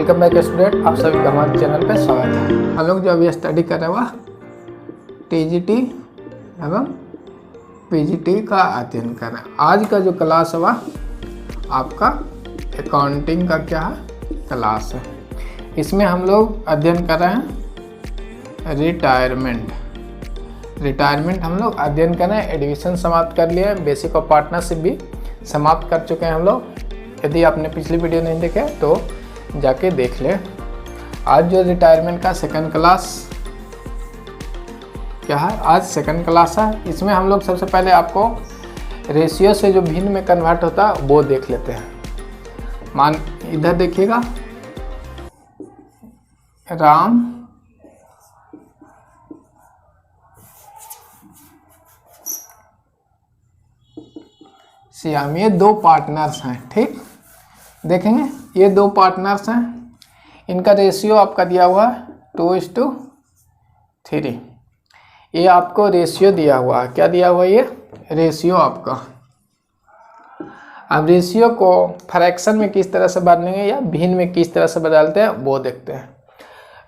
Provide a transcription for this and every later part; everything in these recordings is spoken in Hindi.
वेलकम बैक स्टूडेंट, आप सभी का हमारे चैनल पे स्वागत है। हम लोग जो अभी स्टडी कर रहे हैं वह टीजीटी एवं पीजीटी का अध्ययन कर रहे हैं। आज का जो क्लास है वह आपका अकाउंटिंग का क्या है क्लास है। इसमें हम लोग अध्ययन कर रहे हैं रिटायरमेंट हम लोग अध्ययन कर रहे हैं। एडमिशन समाप्त कर लिए हैं, बेसिक ऑफ पार्टनरशिप भी समाप्त कर चुके हैं हम लोग। यदि आपने पिछली वीडियो नहीं देखे तो जाके देख ले। आज जो रिटायरमेंट का सेकंड क्लास क्या है, आज सेकंड क्लास है। इसमें हम लोग सबसे पहले आपको रेशियो से जो भिन्न में कन्वर्ट होता है वो देख लेते हैं। मान इधर देखिएगा, राम श्याम, ये दो पार्टनर्स हैं। ठीक, देखेंगे ये दो पार्टनर्स हैं, इनका रेशियो आपका दिया हुआ है 2:3। ये आपको रेशियो दिया हुआ है। क्या दिया हुआ है? ये रेशियो आपका। अब रेशियो को फ्रैक्शन में किस तरह से बदलेंगे या भिन्न में किस तरह से बदलते हैं वो देखते हैं।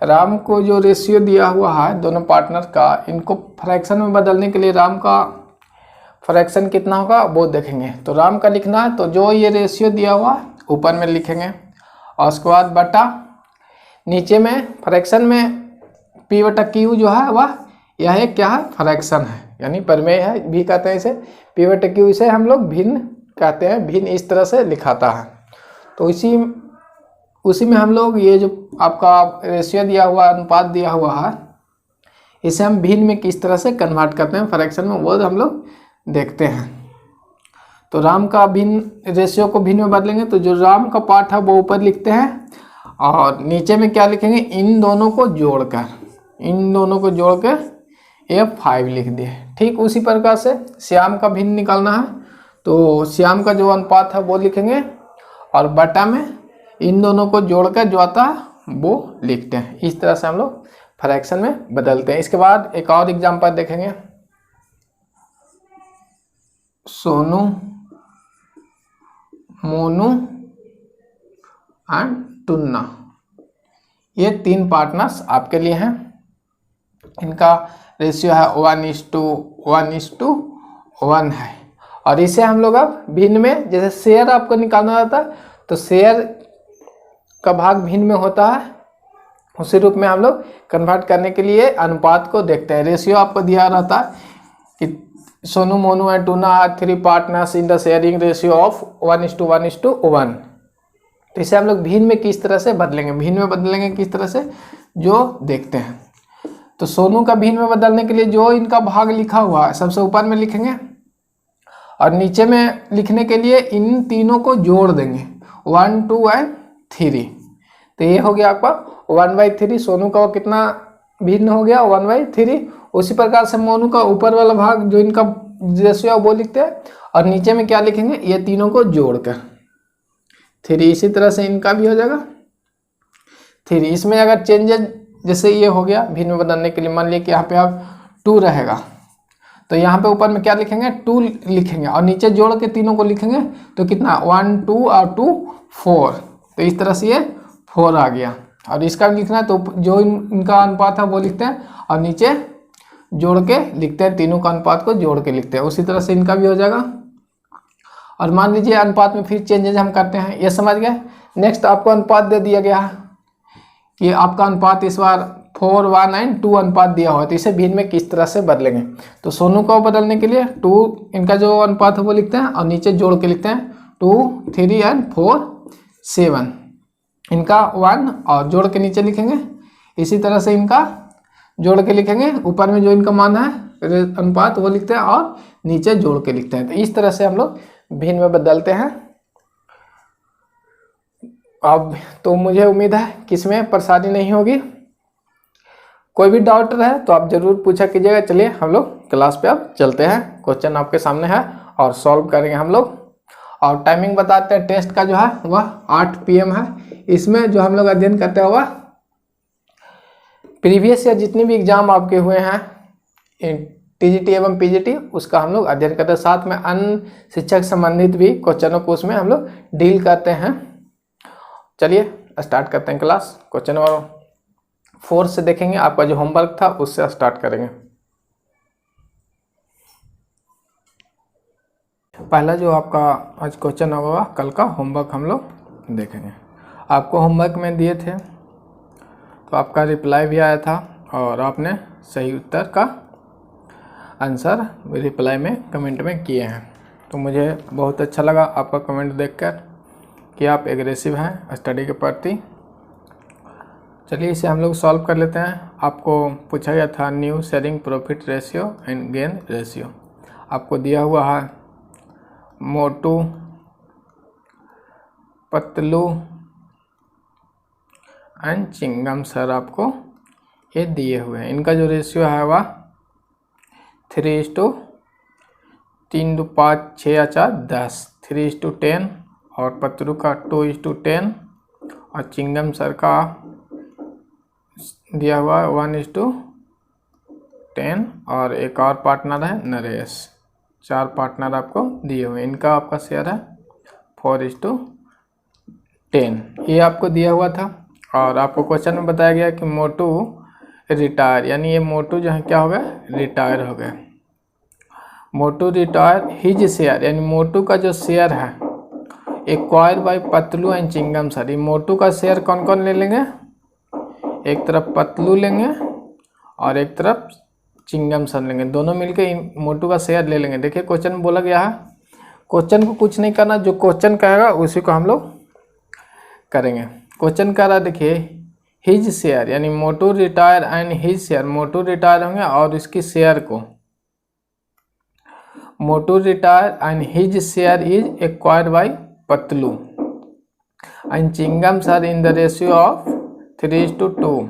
राम को जो रेशियो दिया हुआ है दोनों पार्टनर का, इनको फ्रैक्शन में बदलने के लिए राम का फ्रैक्शन कितना होगा वो देखेंगे। तो राम का लिखना है तो जो ये रेशियो दिया हुआ है ऊपर में लिखेंगे और उसके बाद बटा नीचे में फ्रैक्शन में P बटा Q जो है वह यह एक क्या है, फ्रैक्शन है, यानी प्रमेय है भी कहते हैं इसे। P बटा Q इसे हम लोग भिन्न कहते हैं। भिन्न इस तरह से लिखाता है। तो उसी में हम लोग ये जो आपका रेशियो दिया हुआ, अनुपात दिया हुआ है, इसे हम भिन्न में किस तरह से कन्वर्ट करते हैं फ्रैक्शन में वो हम लोग देखते हैं। तो राम का भिन्न रेशियो को भिन्न में बदलेंगे तो जो राम का पार्ट है वो ऊपर लिखते हैं और नीचे में क्या लिखेंगे, इन दोनों को जोड़कर ये 5 लिख दिए। ठीक उसी प्रकार से श्याम का भिन्न निकालना है तो श्याम का जो अनुपात है वो लिखेंगे और बटा में इन दोनों को जोड़कर जो आता है वो लिखते हैं। इस तरह से हम लोग फ्रैक्शन में बदलते हैं। इसके बाद एक और एग्जाम्पल देखेंगे। सोनू, मोनू एंड टुन्ना, ये 3 पार्टनर्स आपके लिए हैं। इनका रेशियो है 1:1 है। और इसे हम लोग अब भिन्न में, जैसे शेयर आपको निकालना रहता है तो शेयर का भाग भिन्न में होता है, उसी रूप में हम लोग कन्वर्ट करने के लिए अनुपात को देखते हैं। रेशियो आपको दिया रहता है कि Sonu, Monu and Tuna are 3 partners in the sharing ratio of 1:1। तो इसे हम लोग भिन्न में किस तरह से बदलेंगे, भिन्न में बदलेंगे किस तरह से जो देखते हैं। तो सोनू का भिन्न में बदलने के लिए जो इनका भाग लिखा हुआ है सबसे ऊपर में लिखेंगे और नीचे में लिखने के लिए इन तीनों को जोड़ देंगे 1, 2 एंड 3। तो ये हो गया आपका 1/3। सोनू का कितना भिन्न हो गया, 1/3। उसी प्रकार से मोनू का ऊपर वाला भाग जो इनका रेशियो वो लिखते हैं और नीचे में क्या लिखेंगे, ये तीनों को जोड़कर 3। इसी तरह से इनका भी हो जाएगा 3। इसमें अगर चेंजेस जैसे ये हो गया भिन्न में बदलने के लिए, मान लिया कि यहाँ पे आप 2 रहेगा तो यहाँ पे ऊपर में क्या लिखेंगे, 2 लिखेंगे और नीचे जोड़ के तीनों को लिखेंगे तो कितना 1, 2 और 2 4। तो इस तरह से ये 4 आ गया। और इसका भी लिखना है तो जो इनका अनुपात है वो लिखते हैं और नीचे जोड़ के लिखते हैं, तीनों का अनुपात को जोड़ के लिखते हैं। उसी तरह से इनका भी हो जाएगा। और मान लीजिए अनुपात में फिर चेंजेस हम करते हैं, ये समझ गए। नेक्स्ट आपको अनुपात दे दिया गया है कि आपका अनुपात इस बार 4, 1 एंड 2 अनुपात दिया हुआ है, तो इसे भिन्न में किस तरह से बदलेंगे। तो सोनू को बदलने के लिए 2 इनका जो अनुपात है वो लिखते हैं और नीचे जोड़ के लिखते हैं 2, 3 एंड 4, 7। इनका 1 और जोड़ के नीचे लिखेंगे। इसी तरह से इनका जोड़ के लिखेंगे, ऊपर में जो इनका मान है अनुपात वो लिखते हैं और नीचे जोड़ के लिखते हैं। तो इस तरह से हम लोग भिन्न में बदलते हैं। अब तो मुझे उम्मीद है कि इसमें परेशानी नहीं होगी। कोई भी डाउट रहे तो आप जरूर पूछा कीजिएगा। चलिए हम लोग क्लास पे अब चलते हैं। क्वेश्चन आपके सामने है और सॉल्व करेंगे हम लोग। और टाइमिंग बताते हैं टेस्ट का जो है वह 8 PM है। इसमें जो हम लोग अध्ययन करते हैं वह प्रीवियस ईयर जितनी भी एग्जाम आपके हुए हैं टीजीटी एवं पीजीटी, उसका हम लोग अध्ययन करते हैं। साथ में अन्य शिक्षक संबंधित भी क्वेश्चनों को उसमें हम लोग डील करते हैं। चलिए स्टार्ट करते हैं क्लास। क्वेश्चन नंबर 4 से देखेंगे, आपका जो होमवर्क था उससे स्टार्ट करेंगे। पहला जो आपका आज क्वेश्चन होगा, कल का होमवर्क हम लोग देखेंगे। आपको होमवर्क में दिए थे तो आपका रिप्लाई भी आया था और आपने सही उत्तर का आंसर रिप्लाई में कमेंट में किए हैं। तो मुझे बहुत अच्छा लगा आपका कमेंट देखकर कि आप एग्रेसिव हैं स्टडी के प्रति। चलिए इसे हम लोग सॉल्व कर लेते हैं। आपको पूछा गया था new sharing profit ratio and gain ratio. आपको दिया हुआ है मोटू, पतलू एंड चिंगम सर, आपको ये दिए हुए हैं। इनका जो रेशियो है वह 3:3, 5, 6 या 4, 10, 3:10 और पतलू का 2:10 और चिंगम सर का दिया हुआ 1:10 और एक और पार्टनर है नरेश। 4 पार्टनर आपको दिए हुए हैं। इनका आपका शेयर है 4:10। ये आपको दिया हुआ था और आपको क्वेश्चन में बताया गया कि मोटू रिटायर, यानी ये मोटू जो है क्या हो गया, रिटायर हो गया। मोटू रिटायर हिज शेयर, यानी मोटू का जो शेयर है acquire by Patlu and Chingam sir. ये मोटू का शेयर कौन कौन ले लेंगे, एक तरफ पतलू लेंगे और एक तरफ चिंगम सर लेंगे, दोनों मिलके मोटू का शेयर ले लेंगे। देखिए क्वेश्चन में बोला गया है, क्वेश्चन को कुछ नहीं करना, जो क्वेश्चन कहेगा उसी को हम लोग करेंगे। क्वेश्चन कह रहा है देखिए हिज शेयर, यानी Motu retire and his share, Motu retire होंगे और इसकी शेयर को, Motu retire and his share is acquired by Patlu and Chingam sir in the ratio of 3:2,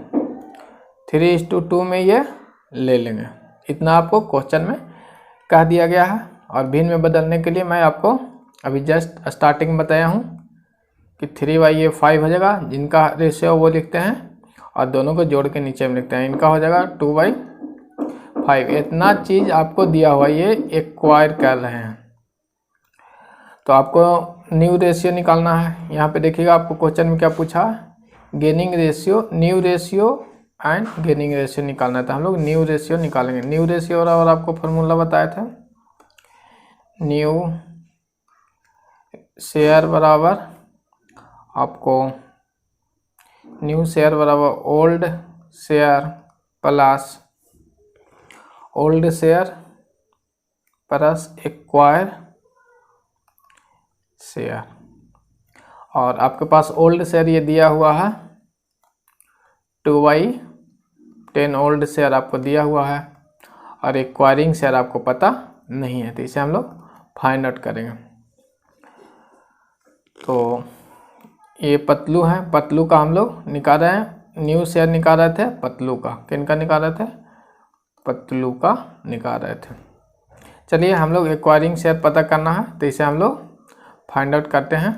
3:2 में ये ले लेंगे। इतना आपको क्वेश्चन में कह दिया गया है। और भिन्न में बदलने के लिए मैं आपको अभी जस्ट स्टार्टिंग में बताया हूँ कि 3/5 हो जाएगा, जिनका रेशियो वो लिखते हैं और दोनों को जोड़ के नीचे में लिखते हैं। इनका हो जाएगा 2/5। इतना चीज़ आपको दिया हुआ, ये एक्वायर कर रहे हैं। तो आपको न्यू रेशियो निकालना है। यहाँ पे देखिएगा आपको क्वेश्चन में क्या पूछा, gaining ratio, new ratio and gaining ratio निकालना था। हम लोग न्यू रेशियो निकालेंगे। न्यू रेशियो और आपको फॉर्मूला बताया था, न्यू शेयर बराबर आपको न्यू शेयर बराबर old share plus old share plus acquire share. और आपके पास ओल्ड शेयर ये दिया हुआ है 2/10 ओल्ड शेयर आपको दिया हुआ है और एक्वायरिंग शेयर आपको पता नहीं है, तो इसे हम लोग फाइंड आउट करेंगे। तो ये पतलू है, पतलू का हम लोग निकाल रहे हैं, न्यू शेयर निकाल रहे थे पतलू का। किनका निकाल रहे थे, पतलू का निकाल रहे थे। चलिए हम लोग एक्वायरिंग शेयर पता करना है, तो इसे हम लोग फाइंड आउट करते हैं।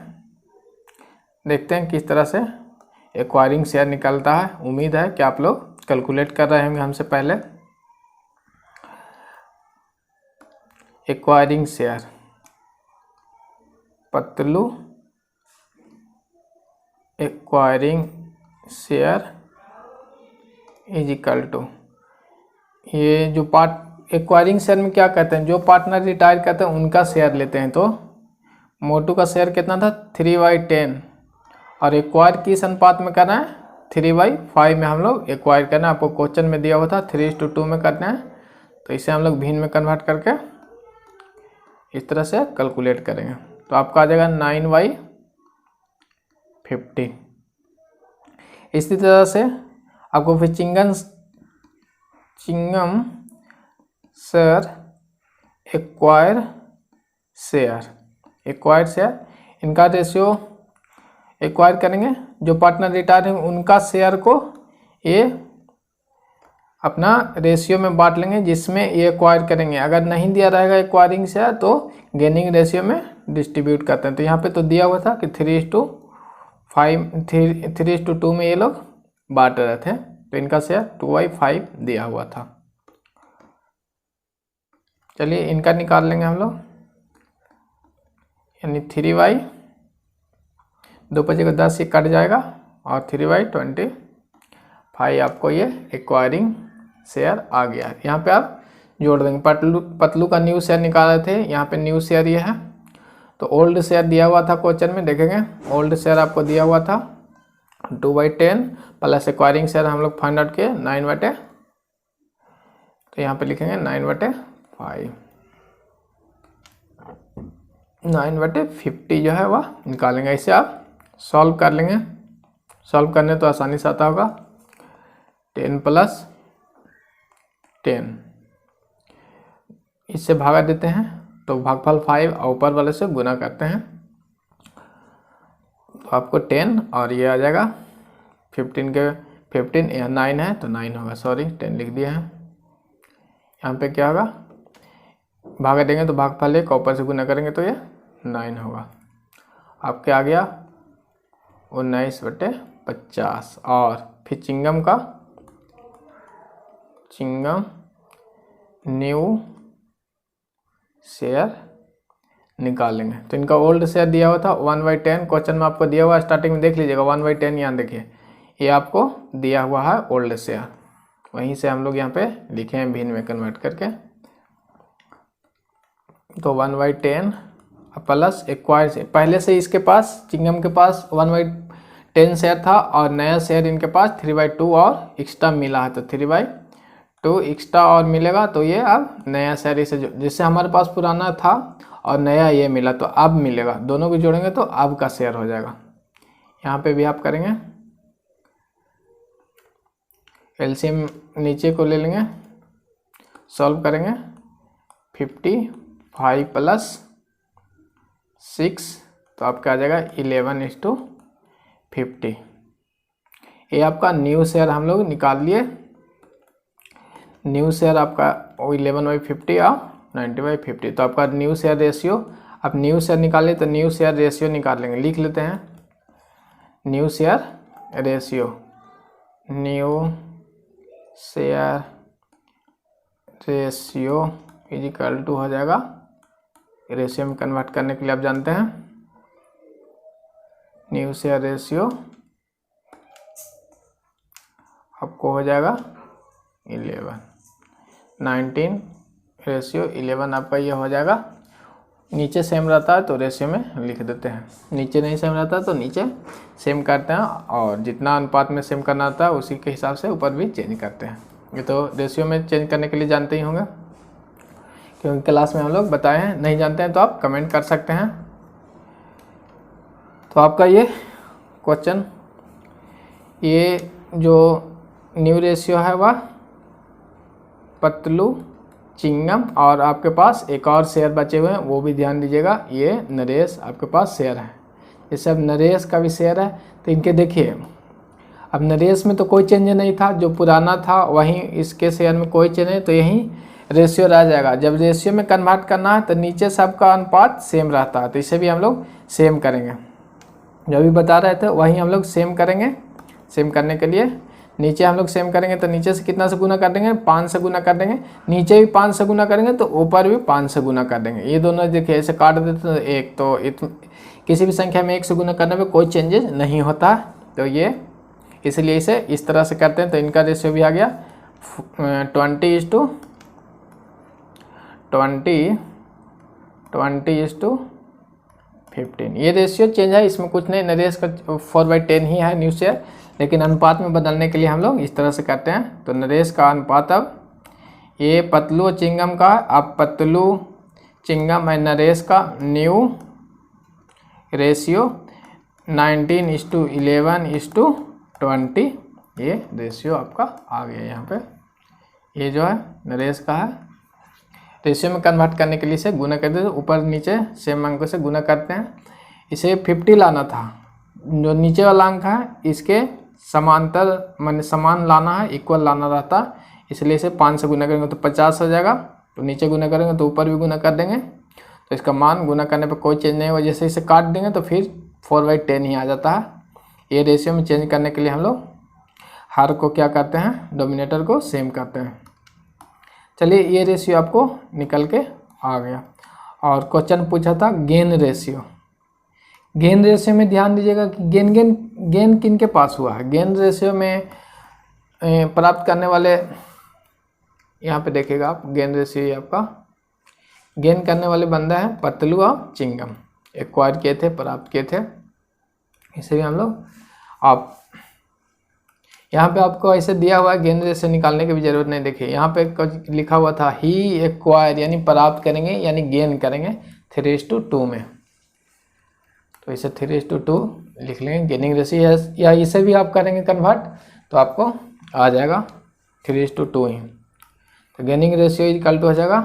देखते हैं किस तरह से एक्वायरिंग शेयर निकलता है। उम्मीद है कि आप लोग कैलकुलेट कर रहे होंगे हमसे पहले। Acquiring share Patlu acquiring share is equal to, ये जो पार्ट एक्वायरिंग शेयर में क्या कहते हैं, जो पार्टनर रिटायर करते हैं उनका शेयर लेते हैं। तो मोटू का शेयर कितना था 3/10 और एक्वायर किस अनुपात में करना है 3/5 में हम लोग एक्वायर करना है। आपको क्वेश्चन में दिया हुआ था 3:2 में करना है, तो इसे हम लोग भिन्न में कन्वर्ट करके इस तरह से कैलकुलेट करेंगे। तो आपका आ जाएगा 9/50। इसी तरह से आपको फिर चिंगम सर एक्वायर शेयर, इनका रेशियो एक्वायर करेंगे। जो पार्टनर रिटायर हैं उनका शेयर को ये अपना रेशियो में बांट लेंगे जिसमें ये एक्वायर करेंगे। अगर नहीं दिया रहेगा एक्वायरिंग शेयर तो गेनिंग रेशियो में डिस्ट्रीब्यूट करते हैं। तो यहाँ पे तो दिया हुआ था कि 3:2 में ये लोग बांट रहे थे, तो इनका शेयर 2/5 दिया हुआ था। चलिए इनका निकाल लेंगे हम लोग, यानी 3/2 10 से कट जाएगा और 3/25 आपको ये एक्वायरिंग शेयर आ गया। यहाँ पे आप जोड़ देंगे। पतलू का न्यू शेयर निकाले थे, यहाँ पे न्यू शेयर ये है। तो ओल्ड शेयर दिया हुआ था क्वेश्चन में, देखेंगे ओल्ड शेयर आपको दिया हुआ था 2/10 प्लस एक्वायरिंग शेयर हम लोग फाइंड आउट किए 9/, तो यहाँ पे लिखेंगे 9/5, 9/50 जो है वह निकालेंगे। इसे आप सॉल्व कर लेंगे। सॉल्व करने तो आसानी से आता होगा। 10 + 10 इससे भागा देते हैं तो भागफल 5 और ऊपर वाले से गुना करते हैं तो आपको 10 और ये आ जाएगा 15 के 15, यहाँ 9 है तो 9 होगा, सॉरी 10 लिख दिया है। यहाँ पे क्या होगा, भागा देंगे तो भागफल 1 ऊपर से गुना करेंगे तो ये 9 होगा। आपके आ गया 19/50। और फिर चिंगम न्यू शेयर निकालेंगे। तो इनका ओल्ड शेयर दिया हुआ था 1/10, क्वेश्चन में आपको दिया हुआ स्टार्टिंग में देख लीजिएगा 1/10, यहाँ देखिए ये आपको दिया हुआ है ओल्ड शेयर, वहीं से हम लोग यहाँ पे लिखे हैं भिन्न में कन्वर्ट करके। तो 1/10 प्लस एक्वायर से, पहले से इसके पास चिंगम के पास 1/10 शेयर था और नया शेयर इनके पास 3/2 और एक्स्ट्रा मिला है, तो 3/2 एक्स्ट्रा और मिलेगा। तो ये अब नया शेयर इसे जिससे हमारे पास पुराना था और नया ये मिला तो अब मिलेगा, दोनों को जोड़ेंगे तो अब का शेयर हो जाएगा। यहाँ पे भी आप करेंगे एलसीएम नीचे को ले लेंगे, सॉल्व करेंगे 55 + 6 तो आपका आ जाएगा 11:50। ये आपका न्यू शेयर हम लोग निकाल लिए। न्यू शेयर आपका 11/50 और 90/50, तो आपका न्यू शेयर रेशियो, अब न्यू शेयर निकालें तो न्यू शेयर रेशियो निकाल लेंगे, लिख लेते हैं new share ratio. New share ratio equal to हो जाएगा, रेशियो में कन्वर्ट करने के लिए आप जानते हैं न्यू शेयर रेशियो आपको हो जाएगा 11, 19:11 आपका ये हो जाएगा। नीचे सेम रहता है तो रेशियो में लिख देते हैं, नीचे नहीं सेम रहता तो नीचे सेम करते हैं और जितना अनुपात में सेम करना होता है उसी के हिसाब से ऊपर भी चेंज करते हैं। ये तो रेशियो में चेंज करने के लिए जानते ही होंगे क्योंकि क्लास में हम लोग बताए हैं, नहीं जानते हैं तो आप कमेंट कर सकते हैं। तो आपका ये क्वेश्चन, ये जो न्यू रेशियो है वह पतलू, चिंगम और आपके पास एक और शेयर बचे हुए हैं वो भी ध्यान दीजिएगा, ये नरेश आपके पास शेयर है। जैसे अब नरेश का भी शेयर है तो इनके देखिए, अब नरेश में तो कोई चेंज नहीं था, जो पुराना था वहीं इसके शेयर में कोई चेंज नहीं, तो यहीं रेशियो रह जाएगा। जब रेशियो में कन्वर्ट करना है तो नीचे सबका अनुपात सेम रहता है, तो इसे भी हम लोग सेम करेंगे, जो भी बता रहे थे वहीं हम लोग सेम करेंगे। सेम करने के लिए नीचे हम लोग सेम करेंगे तो नीचे से कितना से गुना कर देंगे, 5 से गुना कर देंगे, नीचे भी 5 से गुना करेंगे तो ऊपर भी 5 से गुना कर देंगे। ये दोनों देखिए ऐसे काट देते तो एक, तो किसी भी संख्या में 1 से गुना करने में कोई चेंजेस नहीं होता, तो ये इसलिए इसे इस तरह से करते हैं। तो इनका रेशियो भी आ गया 20:15। ये रेशियो चेंज है, इसमें कुछ नहीं, नरेश का 4/10 ही है न्यू शेयर, लेकिन अनुपात में बदलने के लिए हम लोग इस तरह से करते हैं। तो नरेश का अनुपात, अब ये पतलू चिंगम का, अब पतलू चिंगम और नरेश का न्यू रेशियो 19:11:20, ये रेशियो आपका आ गया यहाँ पे। ये जो है नरेश का है, रेशियो में कन्वर्ट करने के लिए इसे गुना कर देते, ऊपर नीचे सेम अंकों से गुना करते हैं। इसे 50 लाना था, जो नीचे वाला अंक है इसके समांतर माने समान लाना है, इक्वल लाना रहता, इसलिए इसे 5 से गुना करेंगे तो 50 हो जाएगा। तो नीचे गुना करेंगे तो ऊपर भी गुना कर देंगे, तो इसका मान गुना करने पर कोई चेंज नहीं होगा। जैसे इसे काट देंगे तो फिर 4/10 ही आ जाता है। ये रेशियो में चेंज करने के लिए हम लोग हर को क्या करते हैं, डोमिनेटर को सेम करते हैं। चलिए ये रेशियो आपको निकल के आ गया। और क्वेश्चन पूछा था गेन रेशियो। गेन रेशियो में ध्यान दीजिएगा कि गेन किन के पास हुआ है। गेन रेशियो में प्राप्त करने वाले, यहाँ पे देखिएगा आप, गेन रेशियो आपका गेन करने वाले बंदा है पतलू और चिंगम, एक्वायर किए थे, प्राप्त किए थे। इसे भी हम लोग, आप यहाँ पे आपको ऐसे दिया हुआ है, गेन रेशियो निकालने की भी जरूरत नहीं। देखिए यहाँ पे कुछ लिखा हुआ था, ही एक्वायर यानी प्राप्त करेंगे यानी गेन करेंगे 3:2 में, तो इसे 3:2 लिख लेंगे गेनिंग रेशियो, या इसे भी आप करेंगे कन्वर्ट तो आपको आ जाएगा 3:2 ही। तो गेनिंग रेशियो इक्वल टू हो जाएगा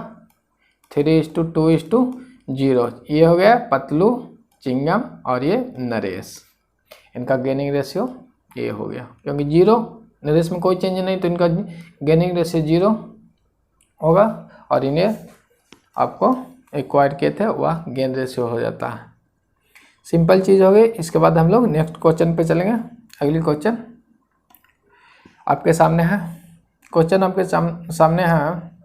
3:2:0। ये हो गया पतलू, चिंगम और ये नरेश, इनका गेनिंग रेशियो ये हो गया, क्योंकि 0 नरेश में कोई चेंज नहीं तो इनका गेनिंग रेशियो 0 होगा, और इन्हें आपको एक्वायर किए थे वह गेन रेशियो हो जाता है। सिंपल चीज़ हो गई। इसके बाद हम लोग नेक्स्ट क्वेश्चन पे चलेंगे। अगली क्वेश्चन आपके सामने है, क्वेश्चन आपके सामने है।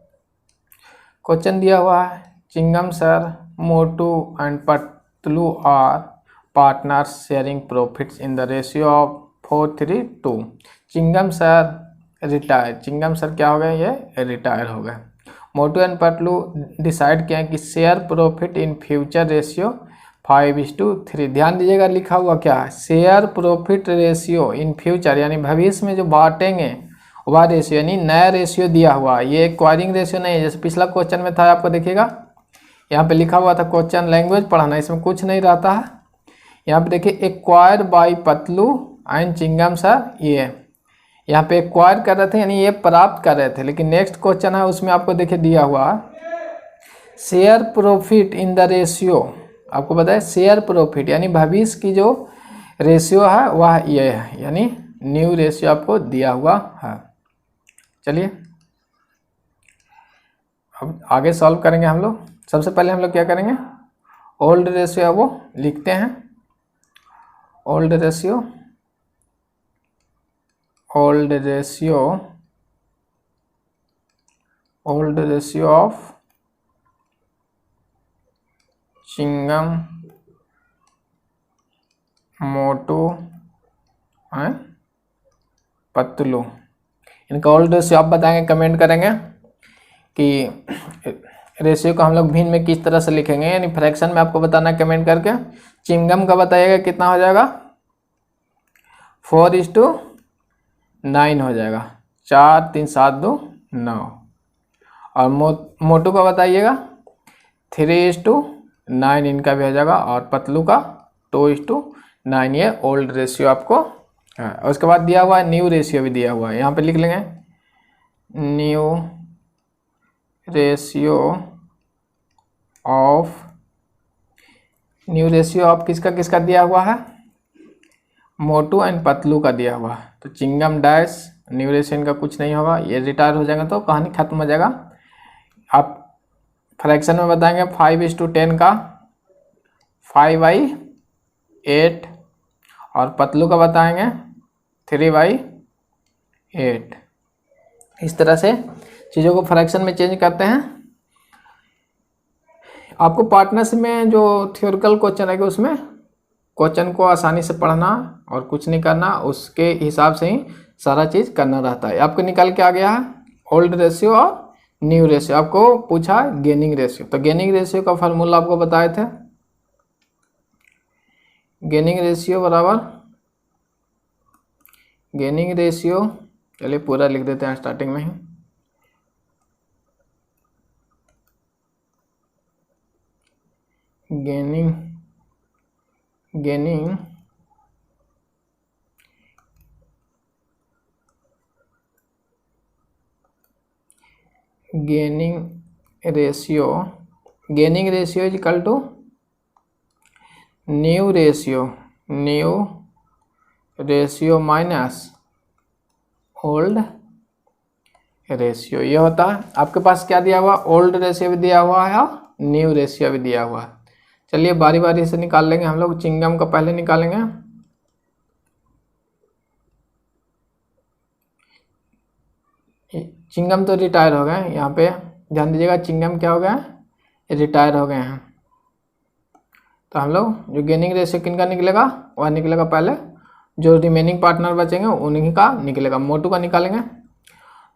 क्वेश्चन दिया हुआ है, Chingam sir, Motu and Patlu are partners sharing profits in the ratio of 4:3. Chingam sir retire, Chingam sir क्या हो गए, ये रिटायर हो गए। मोटू एंड पतलू डिसाइड किया कि share profit in future ratio 5:3। ध्यान दीजिएगा लिखा हुआ क्या है, share profit ratio in future, यानी भविष्य में जो बांटेंगे वह रेशियो, यानी नया रेशियो दिया हुआ। ये एक्वायरिंग रेशियो नहीं है, जैसे पिछला क्वेश्चन में था, आपको देखिएगा यहाँ पे लिखा हुआ था क्वेश्चन लैंग्वेज पढ़ाना, इसमें कुछ नहीं रहता है। यहाँ पे देखिए acquire by Patlu and Chingam sir, ये यहाँ पे एक्वायर कर रहे थे यानी ये प्राप्त कर रहे थे, लेकिन नेक्स्ट क्वेश्चन है उसमें आपको देखिए दिया हुआ share profit in the ratio, आपको बताया शेयर प्रॉफिट यानी भविष्य की जो रेशियो है वह ये है, यानी न्यू रेशियो आपको दिया हुआ है। चलिए अब आगे सॉल्व करेंगे हम लोग। सबसे पहले हम लोग क्या करेंगे, ओल्ड रेशियो है वो लिखते हैं। Old ratio, old ratio, old ratio of Chingam, Motu and Patlu, इनका ओल्ड रेशियो आप बताएंगे, कमेंट करेंगे कि रेशियो को हम लोग भिन्न में किस तरह से लिखेंगे, यानी फ्रैक्शन में आपको बताना कमेंट करके। चिंगम का बताइएगा कितना हो जाएगा, 4:9 हो जाएगा, 4 3 7 2 9। और मोटू का बताइएगा 3:9 इनका भी हो जाएगा, और पतलू का 2:9। ये ओल्ड रेशियो आपको है। और उसके बाद दिया हुआ है न्यू रेशियो भी दिया हुआ है, यहाँ पे लिख लेंगे new ratio of, new ratio of किसका किसका दिया हुआ है, मोटू एंड पतलू का दिया हुआ है। तो चिंगम डैश, न्यू रेशियो इनका कुछ नहीं होगा, ये रिटायर हो जाएगा तो कहानी खत्म हो जाएगा। आप फ्रैक्शन में बताएंगे 5:10 का 5/8, और पतलू का बताएंगे 3/8। इस तरह से चीज़ों को फ्रैक्शन में चेंज करते हैं। आपको पार्टनर्स में जो थ्योरिकल क्वेश्चन रहेगा उसमें क्वेश्चन को आसानी से पढ़ना और कुछ नहीं करना, उसके हिसाब से ही सारा चीज़ करना रहता है। आपको निकल के आ गया है ओल्ड रेशियो और न्यू रेशियो। आपको पूछा गेनिंग रेशियो, तो गेनिंग रेशियो का फार्मूला आपको बताए थे, गेनिंग रेशियो बराबर, गेनिंग रेशियो, चलिए पूरा लिख देते हैं स्टार्टिंग में ही, gaining gaining gaining ratio, gaining ratio is equal to new ratio, new ratio minus old ratio. ये होता है। आपके पास क्या दिया हुआ, ओल्ड रेशियो भी दिया हुआ है और न्यू रेशियो भी दिया हुआ है। चलिए बारी बारी से निकाल लेंगे हम लोग। चिंगम का पहले निकालेंगे, चिंगम तो रिटायर हो गए, यहाँ पे ध्यान दीजिएगा चिंगम क्या हो गया, रिटायर हो गए हैं। तो हम लोग जो गेनिंग रेशियो किन का निकलेगा, वह निकलेगा पहले जो रिमेनिंग पार्टनर बचेंगे उन्हीं का निकलेगा। मोटू का निकालेंगे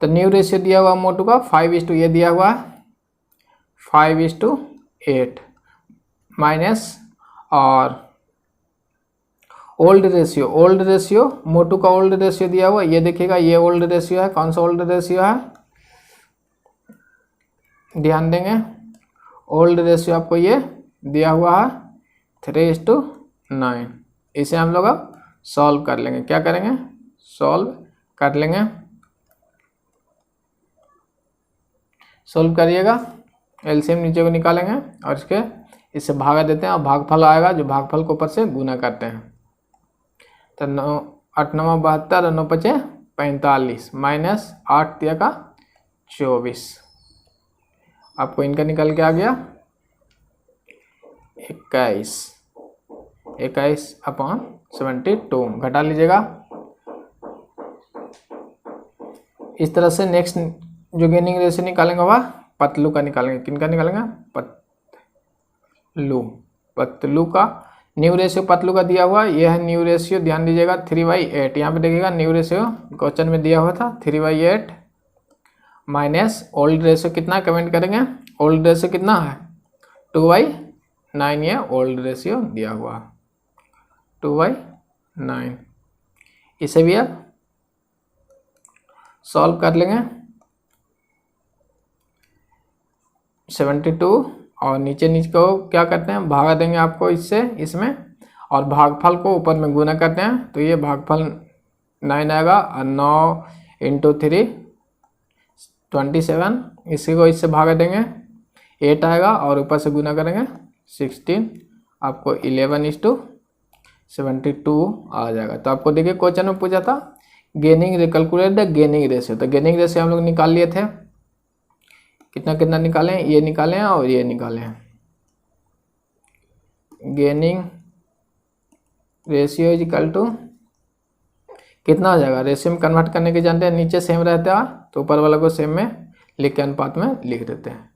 तो न्यू रेशियो दिया हुआ मोटू का 5:, ये दिया हुआ है 5:8 माइनस और ओल्ड रेशियो मोटू का ओल्ड रेशियो दिया हुआ, ये देखिएगा ये ओल्ड रेशियो है। कौन सा ओल्ड रेशियो है, ध्यान देंगे, ओल्ड रेशियो आपको ये दिया हुआ है 3:9। इसे हम लोग अब सॉल्व कर लेंगे। क्या करेंगे, सॉल्व कर लेंगे। सॉल्व करिएगा, एलसीएम नीचे को निकालेंगे और इससे भागा देते हैं और भागफल आएगा, जो भागफल को ऊपर से गुना करते हैं। तो 9 8 9 72 और 9 5 45 माइनस 8 दिया का 24, आपको इनका निकल के आ गया 21/72। घटा लीजिएगा। इस तरह से नेक्स्ट जो गेनिंग रेशियो निकालेंगे वह पतलू का निकालेंगे। किनका निकालेंगे, पतलू का न्यू रेशियो पतलू का दिया हुआ, यह है न्यू रेशियो, ध्यान दीजिएगा 3/8। यहाँ पे देखिएगा न्यू रेशियो क्वेश्चन में दिया हुआ था 3/8 माइनस ओल्ड रेशियो कितना, कमेंट करेंगे ओल्ड रेशियो कितना है 2/9, ये ओल्ड रेशियो दिया हुआ 2/9। इसे भी अब सॉल्व कर लेंगे। 72 और नीचे को क्या करते हैं, भागा देंगे आपको इससे इसमें, और भागफल को ऊपर में गुना करते हैं। तो ये भागफल 9 आएगा और 9 × 3 27, इसी को इससे भागा देंगे 8 आएगा और ऊपर से गुना करेंगे 16, आपको 11:72 आ जाएगा। तो आपको देखिए क्वेश्चन में पूछा था gaining calculate the gaining ratio, तो गेनिंग रेशियो हम लोग निकाल लिए थे। कितना कितना निकाले, ये निकाले हैं और ये निकाले हैं। Gaining ratio is equal to कितना हो जाएगा, रेशियो में कन्वर्ट करने के जानते हैं, नीचे सेम रहता है तो ऊपर वाला को सेम में लिख के अनुपात में लिख देते हैं।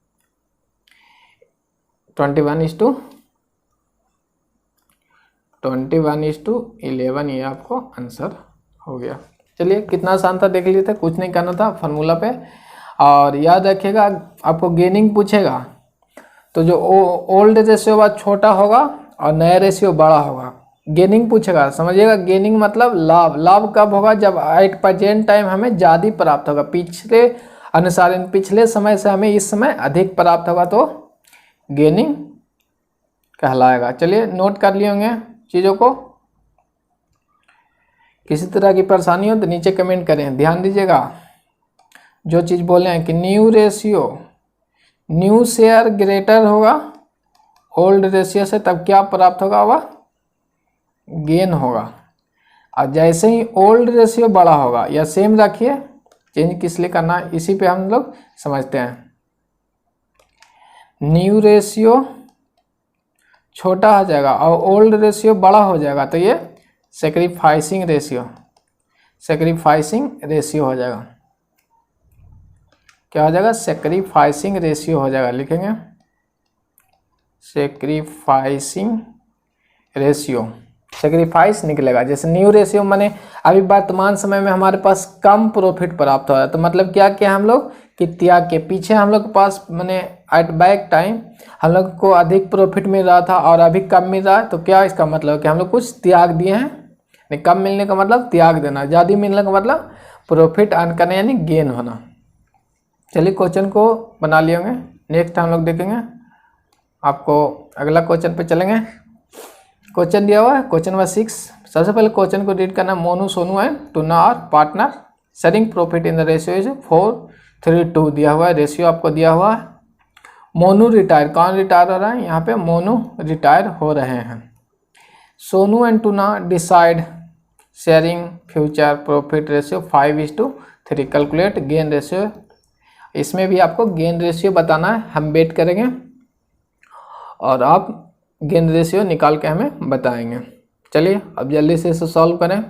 21:11 ये आपको आंसर हो गया। चलिए कितना आसान था देख लिए थे, कुछ नहीं करना था फार्मूला पे। और याद रखिएगा आपको गेनिंग पूछेगा तो जो ओल्ड रेशियो वह छोटा होगा और नया रेशियो बड़ा होगा। गेनिंग पूछेगा, समझिएगा गेनिंग मतलब लाभ। लाभ कब होगा, जब एट प्रेजेंट टाइम हमें ज़्यादा प्राप्त होगा, पिछले अनुसार पिछले समय से हमें इस समय अधिक प्राप्त होगा तो गेनिंग कहलाएगा। चलिए नोट कर लिए होंगे चीज़ों को। किसी तरह की परेशानी हो तो नीचे कमेंट करें। ध्यान दीजिएगा जो चीज़ बोले हैं कि new ratio, new share greater होगा ओल्ड रेशियो से, तब क्या प्राप्त होगा, वह गेन होगा। और जैसे ही ओल्ड रेशियो बड़ा होगा, या सेम रखिए, चेंज किस लिए करना है इसी पे हम लोग समझते हैं। न्यू रेशियो छोटा हो जाएगा और ओल्ड रेशियो बड़ा हो जाएगा तो ये सैक्रिफाइसिंग रेशियो हो जाएगा। क्या हो जाएगा, सैक्रिफाइसिंग रेशियो हो जाएगा। लिखेंगे सैक्रिफाइसिंग रेशियो, सैक्रिफाइस निकलेगा। जैसे न्यू रेशियो माने अभी वर्तमान समय में हमारे पास कम प्रॉफिट प्राप्त हो रहा है, तो मतलब क्या किया हम लोग कि त्याग के पीछे हम लोग के पास माने एट बैक टाइम हम लोग को अधिक प्रॉफिट मिल रहा था और अभी कम मिल रहा है, तो क्या इसका मतलब कि हम लोग कुछ त्याग दिए हैं। नहीं, कम मिलने का मतलब त्याग देना, ज़्यादा मिलने का मतलब प्रॉफिट अर्न करना यानी गेन होना। चलिए क्वेश्चन को बना लिए होंगे, नेक्स्ट हम लोग देखेंगे। आपको अगला क्वेश्चन पे चलेंगे। क्वेश्चन दिया हुआ है क्वेश्चन नंबर 6। सबसे पहले क्वेश्चन को रीड करना। Monu Sonu and Tuna are partner, sharing profit in the ratio is 4:3:2 दिया हुआ है। रेशियो आपको दिया हुआ है। मोनू रिटायर, कौन रिटायर हो रहा है, यहाँ पे मोनू रिटायर हो रहे हैं। Sonu and tuna decide sharing future profit ratio 5:3। Calculate gain ratio, इसमें भी आपको गेन रेशियो बताना है। हम वेट करेंगे और आप गेन रेशियो निकाल के हमें बताएंगे। चलिए अब जल्दी से इसे सॉल्व करें।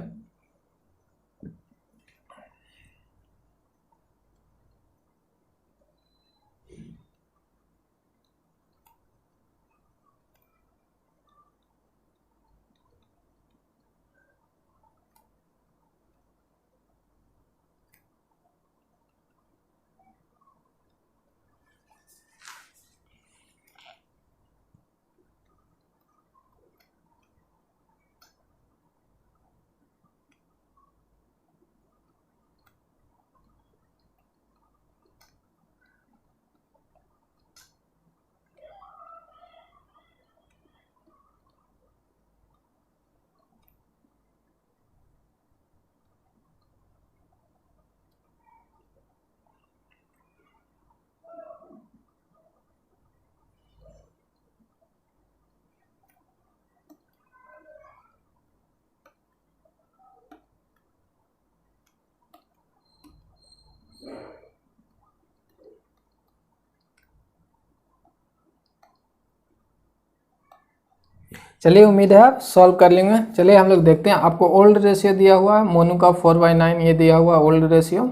चलिए उम्मीद है आप सॉल्व कर लेंगे। चलिए हम लोग देखते हैं। आपको ओल्ड रेशियो दिया हुआ है, मोनू का 4/9 ये दिया हुआ है ओल्ड रेशियो।